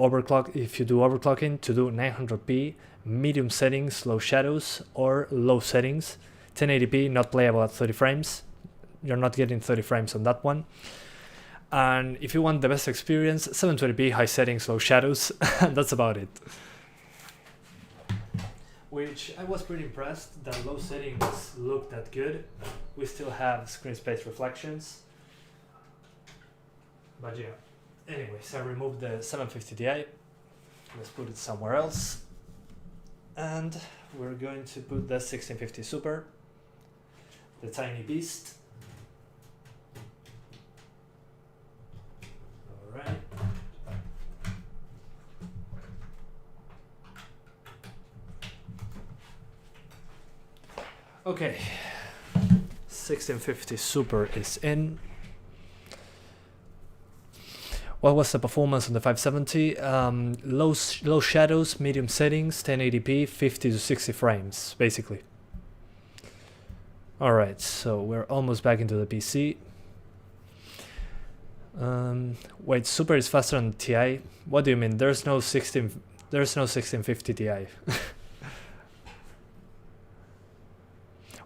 if you do overclocking, to do 900p, medium settings, low shadows, or low settings. 1080p not playable at 30 frames. You're not getting 30 frames on that one. And if you want the best experience, 720p, high settings, low shadows, that's about it. Which I was pretty impressed that low settings look that good. We still have screen space reflections. But yeah, anyways, I removed the 750 Ti. Let's put it somewhere else. And we're going to put the 1650 Super, the tiny beast. Alright. Okay, 1650 Super is in. What was the performance on the 570? Low shadows, medium settings, 1080p, 50 to 60 frames, basically. Alright, so we're almost back into the PC. Wait, Super is faster than Ti? What do you mean? There's no 1650 Ti.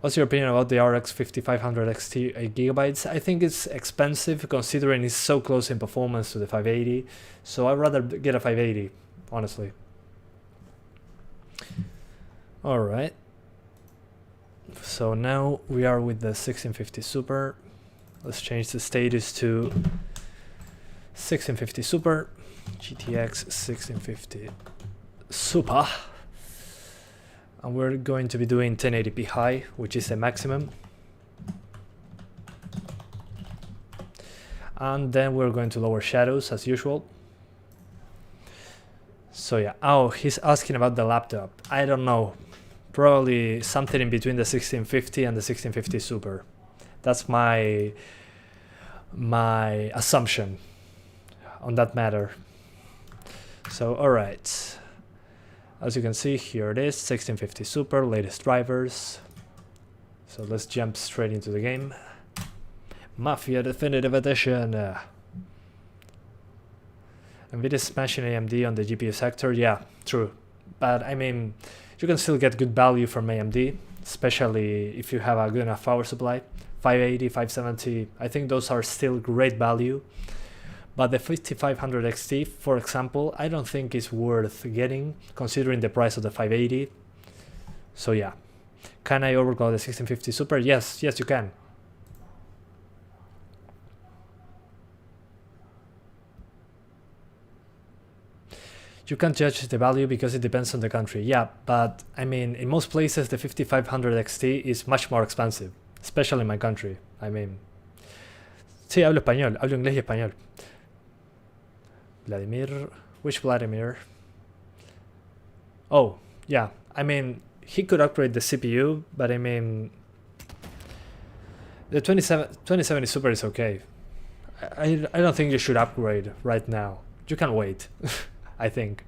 What's your opinion about the RX 5500 XT 8GB? I think it's expensive considering it's so close in performance to the 580. So I'd rather get a 580, honestly. Alright. So now we are with the 1650 Super. Let's change the status to 1650 Super. GTX 1650 Super. And we're going to be doing 1080p high, which is the maximum. And then we're going to lower shadows as usual. So yeah, oh, he's asking about the laptop. I don't know, probably something in between the 1650 and the 1650 Super. That's my assumption on that matter. So alright. As you can see, here it is, 1650 Super, latest drivers. So let's jump straight into the game. Mafia Definitive Edition. NVIDIA smashing AMD on the GPU sector, yeah, true. But I mean, you can still get good value from AMD, especially if you have a good enough power supply. 580, 570, I think those are still great value. But the 5500 XT, for example, I don't think it's worth getting, considering the price of the 580. So yeah. Can I overclock the 1650 Super? Yes, yes you can. You can't judge the value because it depends on the country. Yeah, but I mean, in most places the 5500 XT is much more expensive, especially in my country. I mean, sí, hablo español, hablo inglés y español. Vladimir, Which Vladimir? Oh, yeah. I mean, he could upgrade the CPU, but I mean, the 2070 Super is okay. I don't think you should upgrade right now. You can wait, I think.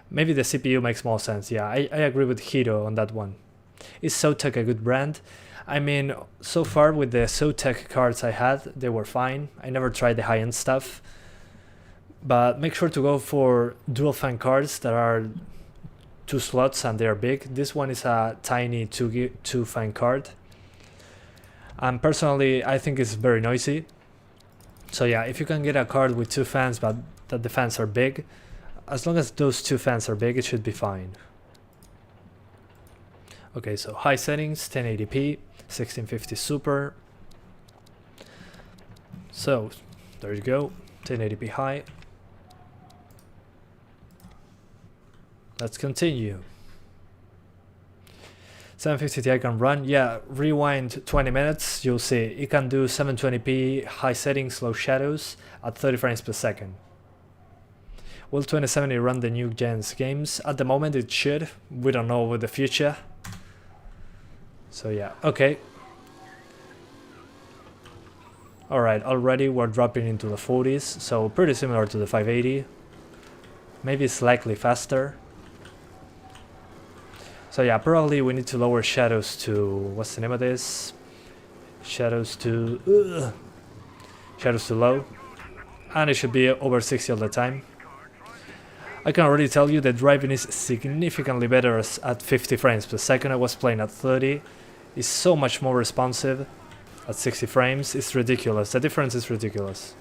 Maybe the CPU makes more sense. Yeah, I agree with Hiro on that one. Is Zotac a good brand? I mean, so far with the Zotac cards I had, they were fine. I never tried the high-end stuff. But make sure to go for dual fan cards that are 2 slots and they are big. This one is a tiny 2 fan card. And personally, I think it's very noisy. So yeah, if you can get a card with 2 fans but that the fans are big, as long as those 2 fans are big, it should be fine. Okay, so high settings, 1080p, 1650 Super. So, there you go, 1080p high. Let's continue. 750 Ti can run, yeah, rewind 20 minutes, you'll see it can do 720p, high settings, low shadows at 30 frames per second. Will 2070 run the new gen's games? At the moment it should, we don't know with the future. So yeah, okay. Alright, already we're dropping into the 40s, so pretty similar to the 580. Maybe slightly faster. So yeah, probably we need to lower shadows to, what's the name of this? Shadows to low. And it should be over 60 all the time. I can already tell you that driving is significantly better at 50 frames per second. I was playing at 30. It's so much more responsive at 60 frames. It's ridiculous. The difference is ridiculous.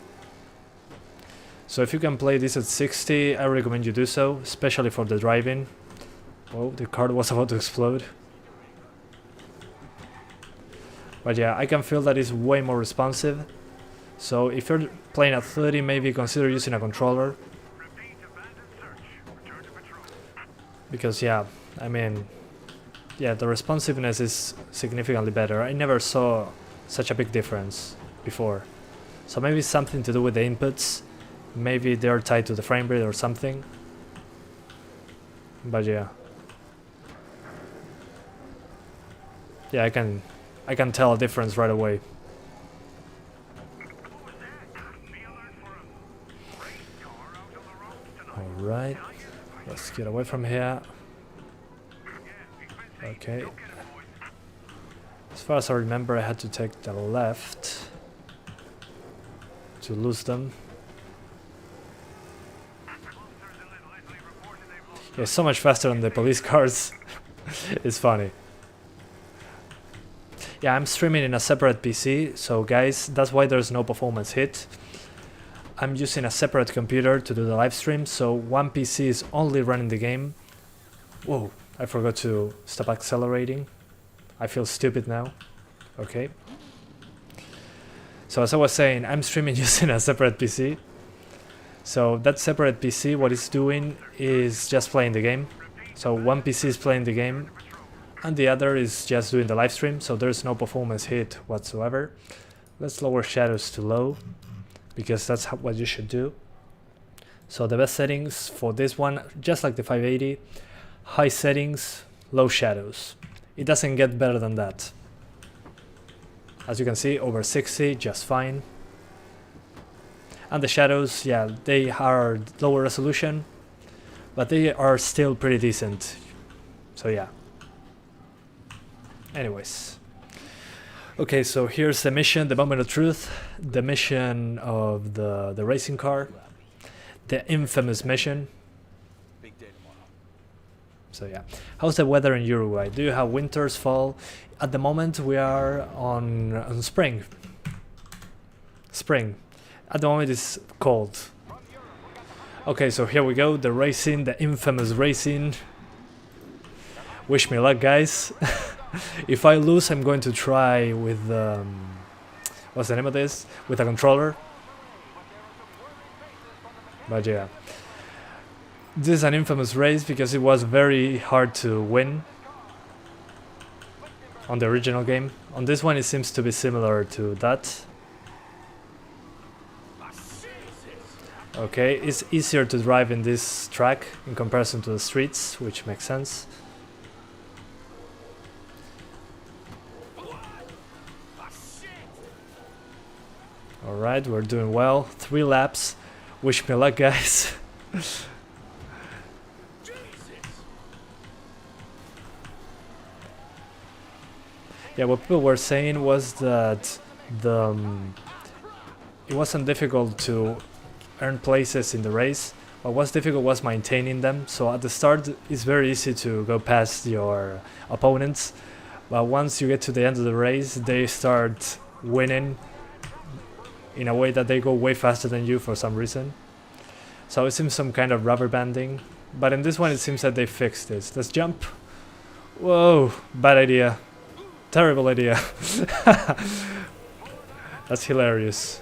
So if you can play this at 60, I recommend you do so, especially for the driving. Oh, the card was about to explode. But yeah, I can feel that it's way more responsive. So if you're playing at 30, maybe consider using a controller. Because yeah, I mean, yeah, the responsiveness is significantly better. I never saw such a big difference before. So maybe it's something to do with the inputs. Maybe they're tied to the frame rate or something. But yeah. Yeah, I can tell a difference right away. Alright, let's get away from here. Okay. As far as I remember, I had to take the left to lose them. Yeah, so much faster than the police cars. It's funny. Yeah, I'm streaming in a separate PC, so guys, that's why there's no performance hit. I'm using a separate computer to do the live stream, so one PC is only running the game. Whoa, I forgot to stop accelerating. I feel stupid now. Okay. So as I was saying, I'm streaming using a separate PC. So that separate PC, what it's doing is just playing the game. So one PC is playing the game and the other is just doing the live stream, so there's no performance hit whatsoever. Let's lower shadows to low, because that's what you should do. So the best settings for this one, just like the 580, high settings, low shadows. It doesn't get better than that. As you can see, over 60, just fine. And the shadows, yeah, they are lower resolution, but they are still pretty decent. So yeah. Anyways. Okay, so here's the mission, the moment of truth, the mission of the racing car, the infamous mission. So yeah, how's the weather in Uruguay? Do you have winters, fall? At the moment we are on spring. Spring. At the moment it's cold. Okay, so here we go, the racing, the infamous racing. Wish me luck, guys. If I lose, I'm going to try with what's the name of this? With a controller. But yeah, this is an infamous race because it was very hard to win on the original game. On this one, it seems to be similar to that. Okay, it's easier to drive in this track in comparison to the streets, which makes sense. Alright, we're doing well. 3 laps. Wish me luck, guys. Yeah, what people were saying was that it wasn't difficult to earn places in the race. What was difficult was maintaining them. So at the start, it's very easy to go past your opponents, but once you get to the end of the race, they start winning in a way that they go way faster than you for some reason. So it seems some kind of rubber banding, but in this one it seems that they fixed this. Let's jump. Whoa, bad idea. Terrible idea. That's hilarious.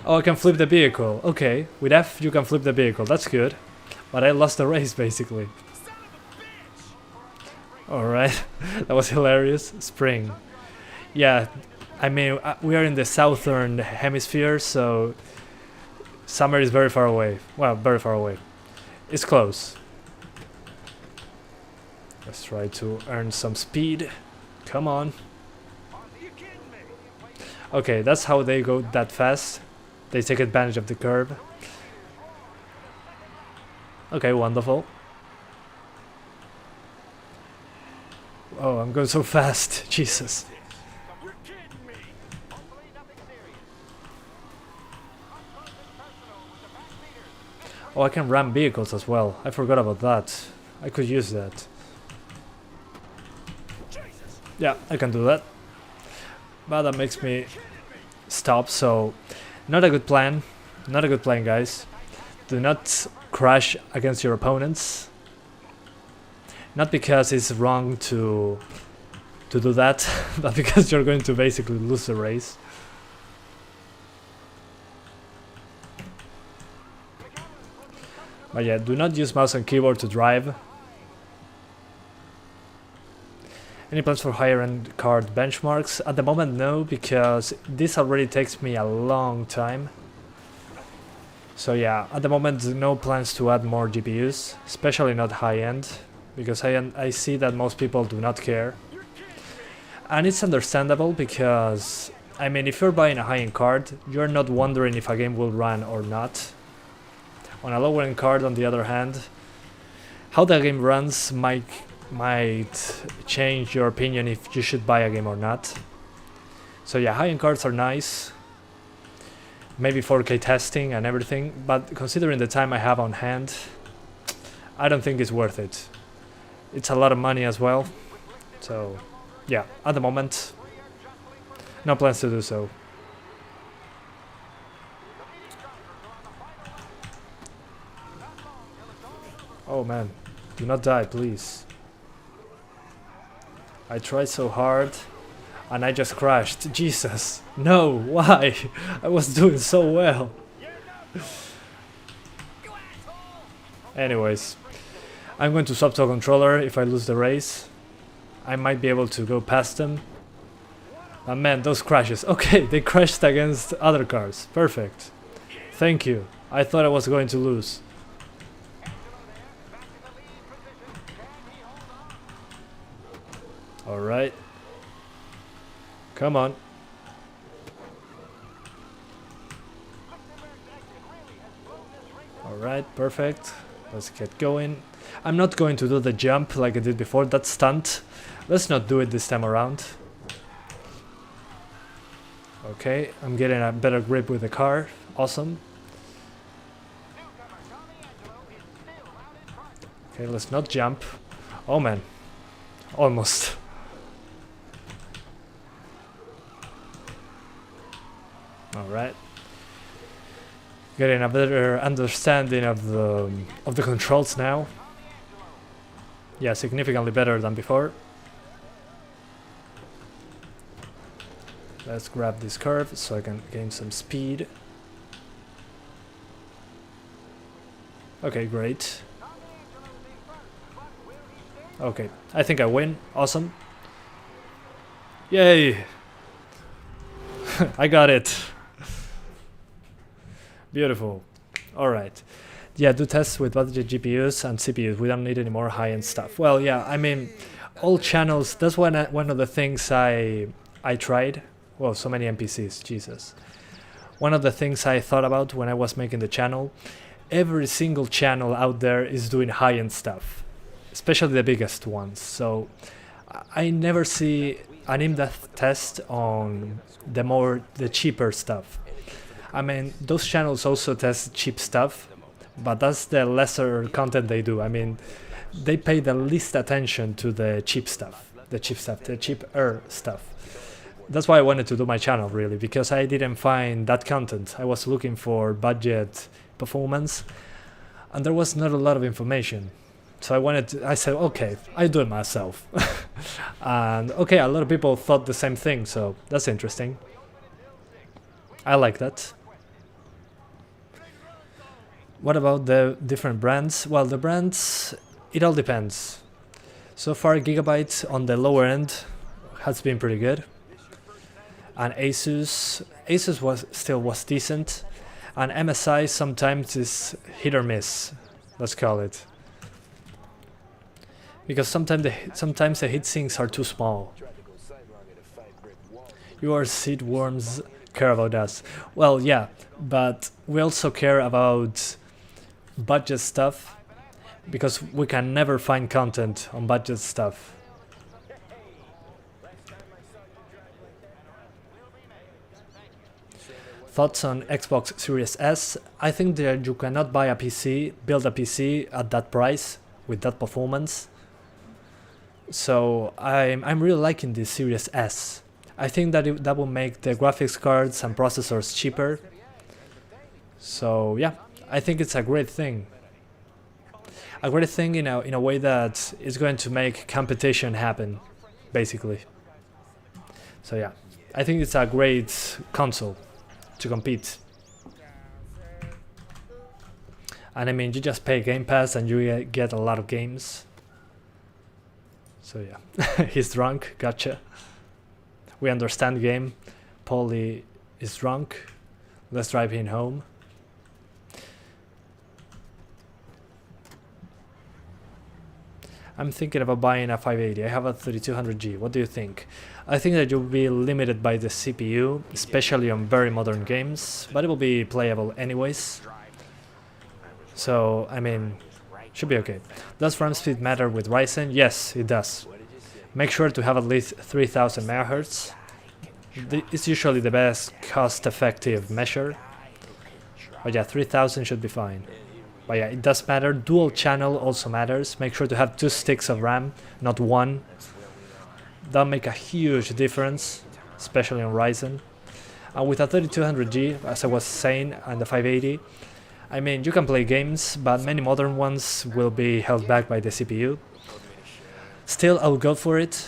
Oh, I can flip the vehicle. Okay, with F you can flip the vehicle. That's good. But I lost the race basically. Alright, that was hilarious. Spring. Yeah, I mean, we are in the southern hemisphere, so summer is very far away. Well, very far away. It's close. Let's try to earn some speed. Come on. Okay, that's how they go that fast. They take advantage of the curve. Okay, wonderful. Oh, I'm going so fast. Jesus. Oh, I can ram vehicles as well. I forgot about that. I could use that. Yeah, I can do that. But that makes me stop, so not a good plan. Not a good plan, guys. Do not crash against your opponents. Not because it's wrong to do that, but because you're going to basically lose the race. But yeah, do not use mouse and keyboard to drive. Any plans for higher end card benchmarks? At the moment, no, because this already takes me a long time. So yeah, at the moment, no plans to add more GPUs, especially not high end, because I see that most people do not care. And it's understandable because, I mean, if you're buying a high end card, you're not wondering if a game will run or not. On a lower end card, on the other hand, how the game runs might change your opinion if you should buy a game or not. So yeah, high-end cards are nice, maybe 4K testing and everything, but considering the time I have on hand, I don't think it's worth it. It's a lot of money as well, so yeah, at the moment, no plans to do so. Oh man, do not die, please. I tried so hard and I just crashed. Jesus. No, why? I was doing so well. Anyways, I'm going to swap to a controller if I lose the race. I might be able to go past them. But man, those crashes. Okay, they crashed against other cars. Perfect. Thank you. I thought I was going to lose. Alright. Come on. Alright, perfect. Let's get going. I'm not going to do the jump like I did before, that stunt. Let's not do it this time around. Okay, I'm getting a better grip with the car. Awesome. Okay, let's not jump. Oh man. Almost. Alright. Getting a better understanding of the controls now. Yeah, significantly better than before. Let's grab this curve so I can gain some speed. Okay, great. Okay, I think I win. Awesome. Yay! I got it. Beautiful. Alright. Yeah, do tests with budget GPUs and CPUs. We don't need any more high-end stuff. Well, yeah, I mean, all channels, that's one of the things I tried. Well, so many NPCs, Jesus. One of the things I thought about when I was making the channel, every single channel out there is doing high-end stuff, especially the biggest ones. So I never see an in-depth test on the cheaper stuff. I mean, those channels also test cheap stuff, but that's the lesser content they do. I mean, they pay the least attention to the cheap stuff, the cheaper stuff. That's why I wanted to do my channel, really, because I didn't find that content. I was looking for budget performance, and there was not a lot of information. So I said, okay, I do it myself. And okay, a lot of people thought the same thing, so that's interesting. I like that. What about the different brands? Well, the brands, it all depends. So far, Gigabyte on the lower end has been pretty good. And Asus was decent. And MSI sometimes is hit or miss, let's call it. Because sometimes the heatsinks are too small. Your seed worms care about us. Well, yeah, but we also care about budget stuff, because we can never find content on budget stuff. Thoughts on Xbox Series S? I think that you cannot buy a PC, build a PC at that price with that performance. So I'm really liking this Series S. I think that that will make the graphics cards and processors cheaper. So yeah, I think it's a great thing. A great thing in a way that is going to make competition happen, basically. So yeah, I think it's a great console to compete. And I mean, you just pay Game Pass and you get a lot of games. So yeah, he's drunk, gotcha. We understand game. Paulie is drunk. Let's drive him home. I'm thinking about buying a 580. I have a 3200G. What do you think? I think that you'll be limited by the CPU, especially on very modern games, but it will be playable anyways. So, I mean, should be okay. Does RAM speed matter with Ryzen? Yes, it does. Make sure to have at least 3000 MHz. It's usually the best cost-effective measure. But yeah, 3000 should be fine. But yeah, it does matter. Dual channel also matters. Make sure to have 2 sticks of RAM, not 1. That'll make a huge difference, especially on Ryzen. And with a 3200G, as I was saying, and the 580, I mean, you can play games, but many modern ones will be held back by the CPU. Still, I'll go for it.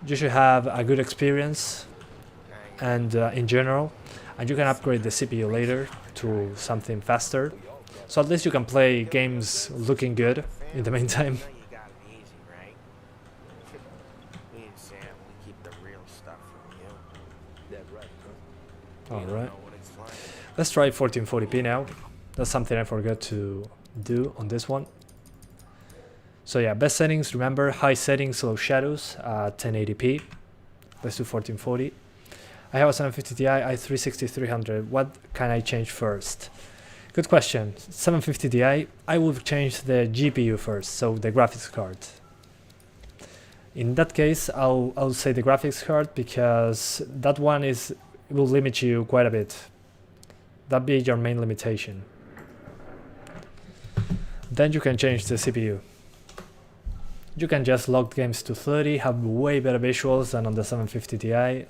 You should have a good experience, and in general, and you can upgrade the CPU later to something faster. So at least you can play games looking good in the meantime. Alright. Let's try 1440p now. That's something I forgot to do on this one. So yeah, best settings, remember, high settings, low shadows, 1080p. Let's do 1440. I have a 750 Ti, i3-6300. What can I change first? Good question. 750 Ti, I will change the GPU first, so the graphics card. In that case, I'll say the graphics card, because that one will limit you quite a bit. That'll be your main limitation. Then you can change the CPU. You can just lock games to 30, have way better visuals than on the 750 Ti,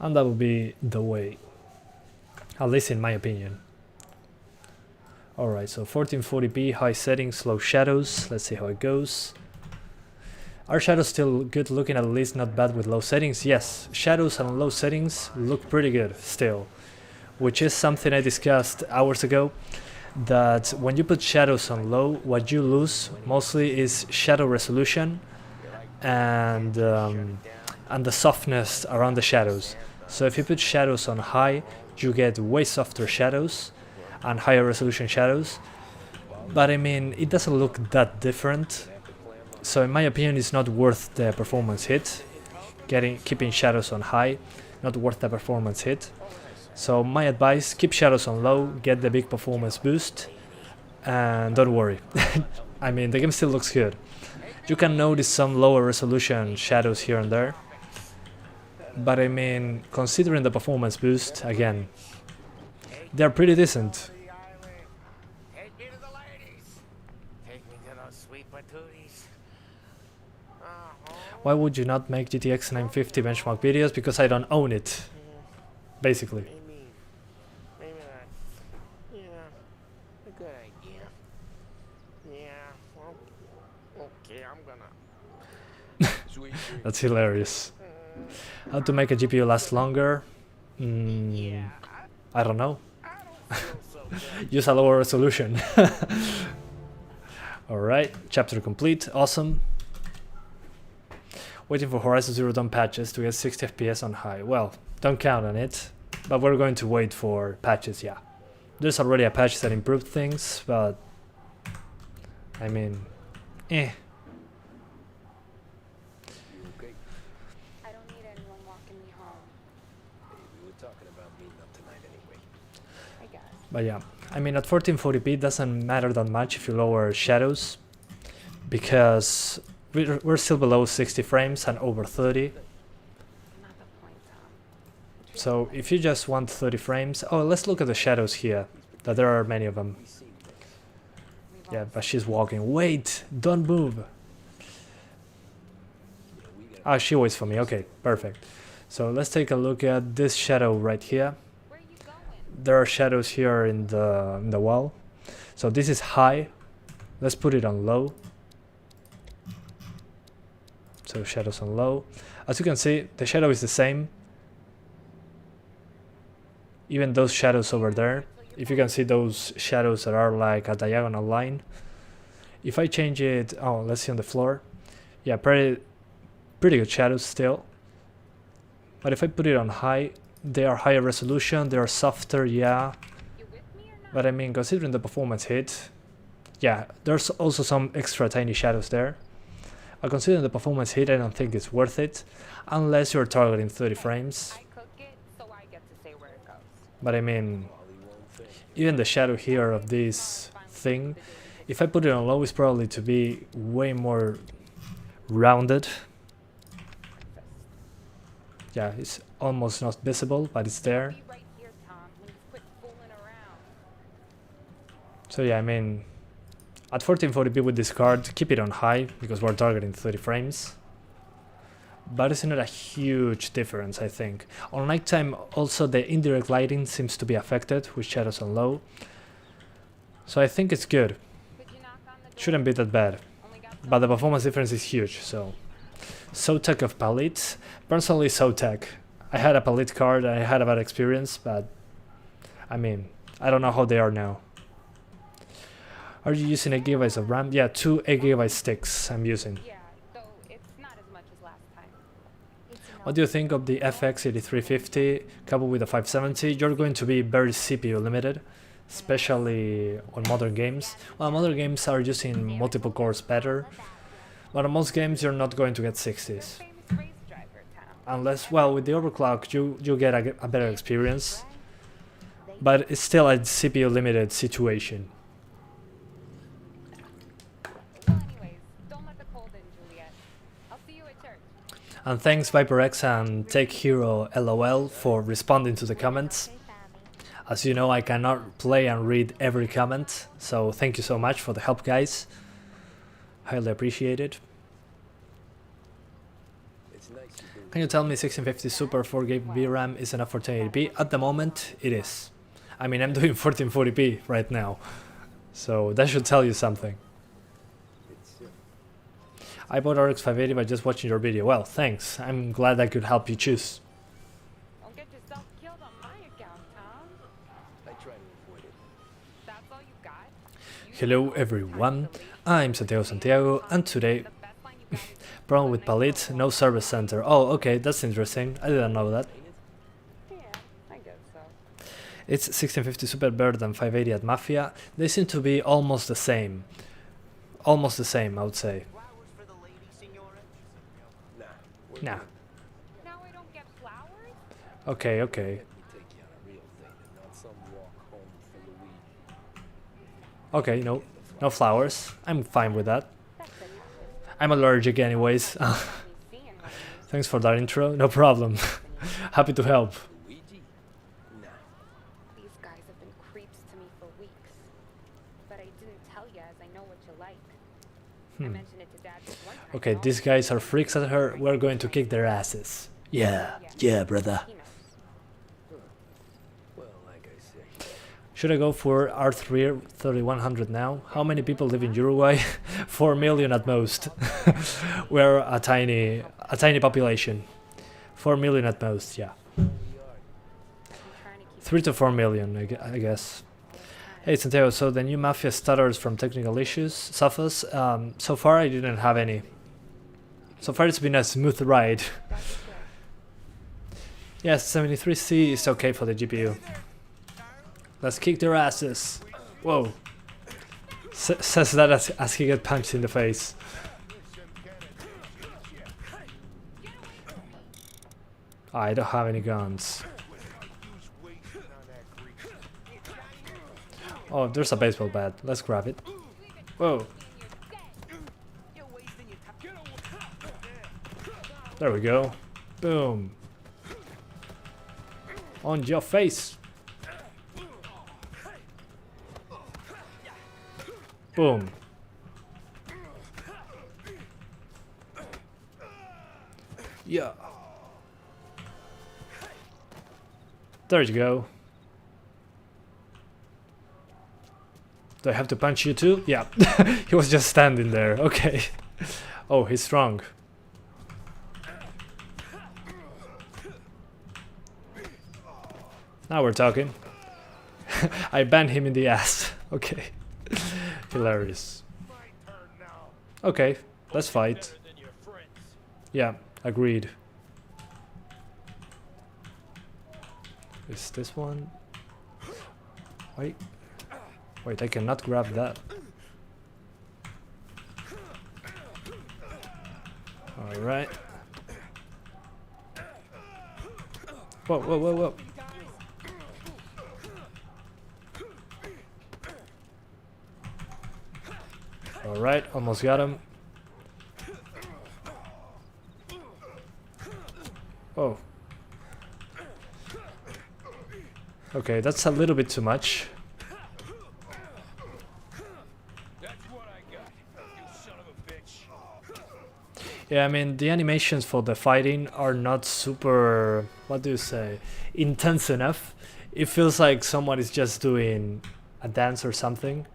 and that will be the way, at least in my opinion. Alright, so 1440p, high settings, low shadows. Let's see how it goes. Are shadows still good looking, at least not bad with low settings? Yes, shadows and low settings look pretty good still, which is something I discussed hours ago, that when you put shadows on low, what you lose mostly is shadow resolution and the softness around the shadows. So if you put shadows on high, you get way softer shadows, and higher resolution shadows, but I mean, it doesn't look that different, so in my opinion it's not worth the performance hit. Keeping shadows on high, not worth the performance hit. So my advice, keep shadows on low, get the big performance boost, and don't worry. I mean, the game still looks good. You can notice some lower resolution shadows here and there, but I mean, considering the performance boost, again, they're pretty decent. Take me to the ladies. Take me to those sweet patooties. Why would you not make GTX 950 benchmark videos? Because I don't own it, basically. Maybe that's, a good idea. Yeah, well, okay, I'm gonna. That's hilarious. How to make a GPU last longer? I don't know. Use a lower resolution. Alright, chapter complete, awesome. Waiting for Horizon Zero Dawn patches to get 60 FPS on high. Well, don't count on it, but we're going to wait for patches, yeah. There's already a patch that improved things, but I mean, eh. You okay? I don't need anyone walking me home. Hey, we were talking about meeting up tonight anyway. I guess. But yeah, I mean at 1440p it doesn't matter that much if you lower shadows, because we're still below 60 frames and over 30. Not the point, Tom. So if you just want 30 frames, oh, let's look at the shadows here, that there are many of them. We seen that. We've Yeah, all but she's walking. Wait, don't move. Yeah, we got. Ah, she waits for me. Okay, perfect. So let's take a look at this shadow right here. Where are you going? There are shadows here in the wall. So this is high. Let's put it on low. So shadows on low. As you can see, the shadow is the same. Even those shadows over there. If you can see those shadows that are like a diagonal line. If I change it, oh, let's see on the floor. Yeah, pretty good shadows still. But if I put it on high, they are higher resolution, they are softer, yeah. You with me or not? But I mean, considering the performance hit, yeah, there's also some extra tiny shadows there. But considering the performance hit, I don't think it's worth it, unless you're targeting 30 frames. I cook it, so I get to say where it goes. But I mean, Molly won't think. even the shadow here of this thing, if I put it on low, it's probably to be way more rounded. Yeah, it's almost not visible, but it's there. Be right here, Tom, when you quit fooling around. So yeah, I mean, at 1440p with this card, keep it on high, because we're targeting 30 frames. But it's not a huge difference, I think. On nighttime, also the indirect lighting seems to be affected, with shadows on low. So I think it's good. Could you knock on the door? Shouldn't be that bad. Only got But the performance difference is huge, so... Zotac of Palette. Personally, Zotac. I had a Palette card, I had a bad experience, but... I mean, I don't know how they are now. Are you using 8 GB of RAM? Yeah, 2 8 GB sticks I'm using. Yeah, though it's not as much as last time. What do you think of the FX 8350 coupled with the 570? You're going to be very CPU limited, especially on modern games. Well, modern games are using multiple cores better, but on most games you're not going to get 60s. Famous race driver, Tom. Unless, well, with the overclock you get a better experience, but it's still a CPU limited situation. Well, anyways, don't let the cold in, Juliet. I'll see you at church. And thanks ViperX and Take Hero LOL for responding to the comments. As you know, I cannot play and read every comment, so thank you so much for the help, guys. Highly appreciated. It's nice you do. Can you tell me 1650 Super 4GB VRAM is enough for 1080p? At the moment, it is. I mean, I'm doing 1440p right now, so that should tell you something. It's I bought RX 580 by just watching your video. Well, thanks. I'm glad I could help you choose. Don't get yourself killed on my account, Tom. I try to avoid it. That's all you got? Hello everyone, I'm Santiago, and today, The best line you got is problem with Palette, no service center. Oh, okay, that's interesting. I didn't know that. yeah, I guess so. It's 1650 Super better than 580 at Mafia. They seem to be almost the same. Almost the same, I would say. Flowers for the lady, Signora? Nah. we're Nah. good. Now I don't get flowers? Okay, okay. Let me take you on a real date and not some walk home for Luigi. Okay, no flowers. I'm fine with that. That's a toughest. I'm allergic anyways. Me seeing one of these. Thanks for that intro. No problem. Happy to help. Luigi? Nah. These guys have been creeps to me for weeks. But I didn't tell you as I know what you like. I mentioned it to Dad just one time. Okay, and these all- guys are freaks at her. We're going to kick their asses. Yeah, brother. He knows. Well, like I say, Should I go for R3 3100 now? How many people live in Uruguay? 4 million at most. We're a tiny population. 4 million at most, yeah. I'm trying to keep 3 to 4 million, I guess. Hey Santiago, so the new Mafia stutters from technical issues, suffers. So far I didn't have any. So far it's been a smooth ride. That's good. Yes, 73C is okay for the GPU. Let's kick their asses. Whoa. Says that as he gets punched in the face. I don't have any guns. Oh, there's a baseball bat. Let's grab it. Whoa. You're wasting your time. There we go. Boom. On your face. Boom. Yeah. There you go. Do I have to punch you too? Yeah. He was just standing there. Okay. Oh, he's strong. Now we're talking. I banned him in the ass. Okay. Hilarious. My turn now. Okay, let's fight. Better than your friends. Yeah, agreed. Is this one? Wait. Wait, I cannot grab that. Alright. Whoa, whoa, whoa, whoa. Alright, almost got him. Oh. Okay, that's a little bit too much. That's what I got. You son of a bitch. Yeah, I mean, the animations for the fighting are not super, what do you say, intense enough. It feels like someone is just doing a dance or something.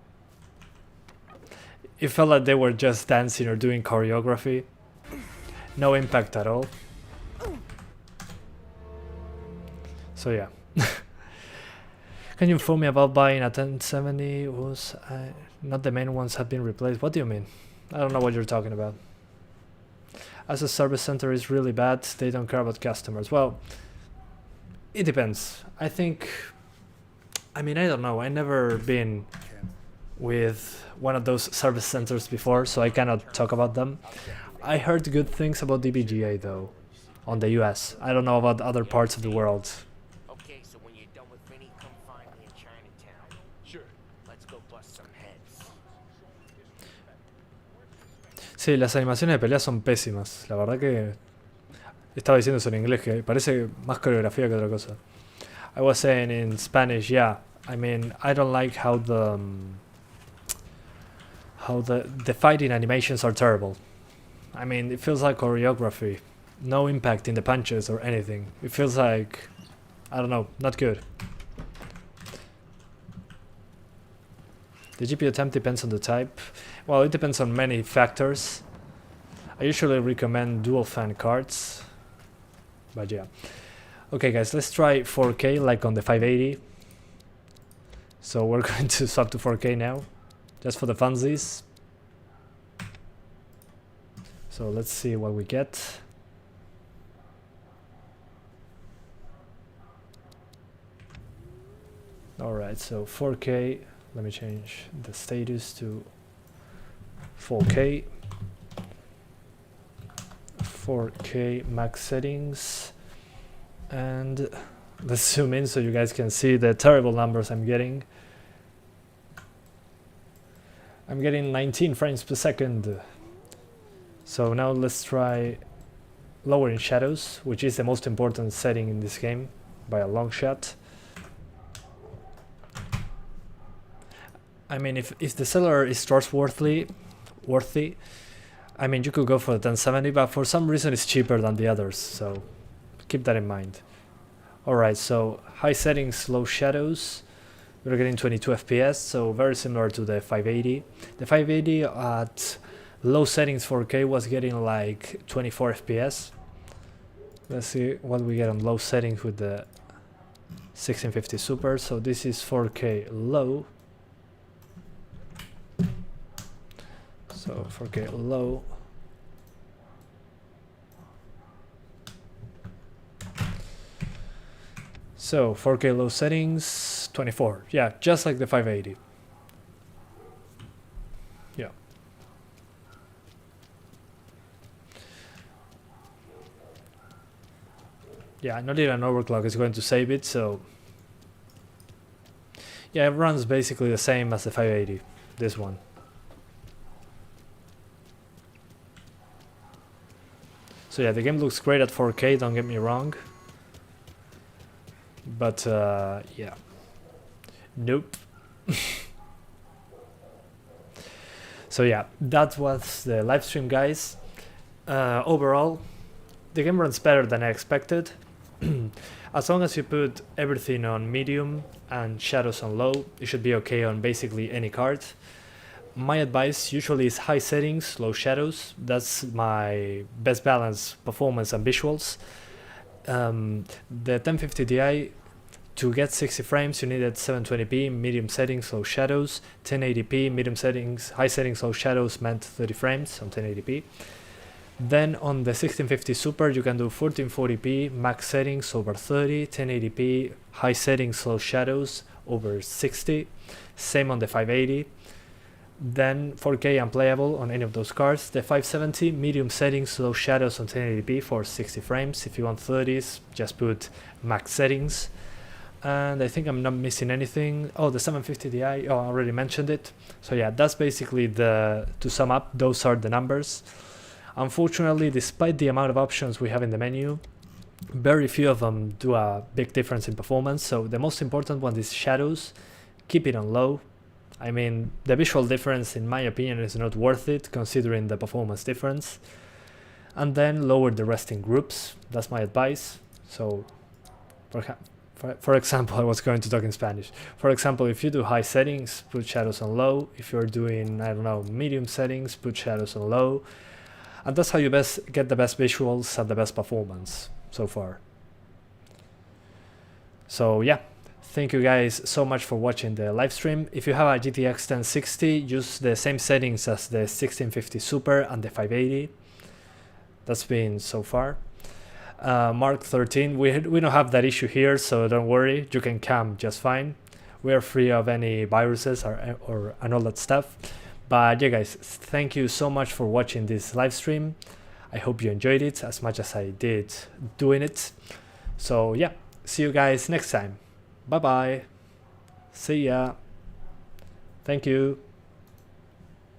It felt like they were just dancing or doing choreography. No impact at all. So yeah. Can you inform me about buying a 1070? Not the main ones have been replaced. What do you mean? I don't know what you're talking about. As a service center is really bad, they don't care about customers. Well, it depends. I think, I mean, I don't know. I never been with one of those service centers before, so I cannot talk about them. I heard good things about DBGA though, on the US. I don't know about other parts of the world. Okay, so when you're done with Vinny, come find me in Chinatown. Sure. Let's go bust some heads. Sí, las animaciones de pelea son pésimas. La verdad que estaba diciendo eso en inglés, que parece más coreografía que otra cosa. I was saying in Spanish, yeah. I mean, I don't like how the fighting animations are terrible. I mean, it feels like choreography. No impact in the punches or anything. It feels like, I don't know, not good. The GPU temp depends on the type. Well, it depends on many factors. I usually recommend dual fan cards. But yeah. Okay guys, let's try 4K like on the 580. So we're going to swap to 4K now. Just for the funsies. So let's see what we get. Alright, so 4K, let me change the status to 4K. 4K max settings, and let's zoom in so you guys can see the terrible numbers I'm getting. I'm getting 19 frames per second. So now let's try lowering shadows, which is the most important setting in this game by a long shot. I mean, if the seller is trustworthy, I mean, you could go for the 1070, but for some reason it's cheaper than the others, so keep that in mind. Alright, so high settings, low shadows. We're getting 22 FPS, so very similar to the 580. The 580 at low settings 4K was getting like 24 FPS. Let's see what we get on low settings with the 1650 Super. So this is 4K low. So 4K low. So 4K low settings, 24. Yeah, just like the 580. Yeah. Yeah, not even an overclock is going to save it, so yeah, it runs basically the same as the 580, this one. So yeah, the game looks great at 4K, don't get me wrong. But yeah, nope. So yeah, that was the live stream, guys. Overall, the game runs better than I expected. As long as you put everything on medium and shadows on low, it should be okay on basically any card. My advice usually is high settings, low shadows. That's my best balance, performance and visuals. The 1050 Ti, to get 60 frames you needed 720p, medium settings, low shadows. 1080p, medium settings, high settings, low shadows meant 30 frames on 1080p. Then on the 1650 Super you can do 1440p, max settings over 30, 1080p, high settings, low shadows over 60. Same on the 580. Then 4K unplayable on any of those cards. The 570, medium settings, low shadows on 1080p for 60 frames. If you want 30s, just put max settings. And I think I'm not missing anything. Oh, the 750 Ti, oh, I already mentioned it. So yeah, that's basically to sum up, those are the numbers. Unfortunately, despite the amount of options we have in the menu, very few of them do a big difference in performance. So the most important one is shadows. Keep it on low. I mean, the visual difference, in my opinion, is not worth it considering the performance difference. And then lower the rest in groups. That's my advice. So, for example, I was going to talk in Spanish. For example, if you do high settings, put shadows on low. If you're doing, I don't know, medium settings, put shadows on low. And that's how you get the best visuals and the best performance so far. So yeah. Thank you guys so much for watching the live stream. If you have a GTX 1060, use the same settings as the 1650 Super and the 580. That's been so far. Mark 13, we don't have that issue here, so don't worry, you can camp just fine. We are free of any viruses or and all that stuff. But yeah guys, thank you so much for watching this live stream. I hope you enjoyed it as much as I did doing it. So yeah, see you guys next time. Bye bye. See ya. Thank you.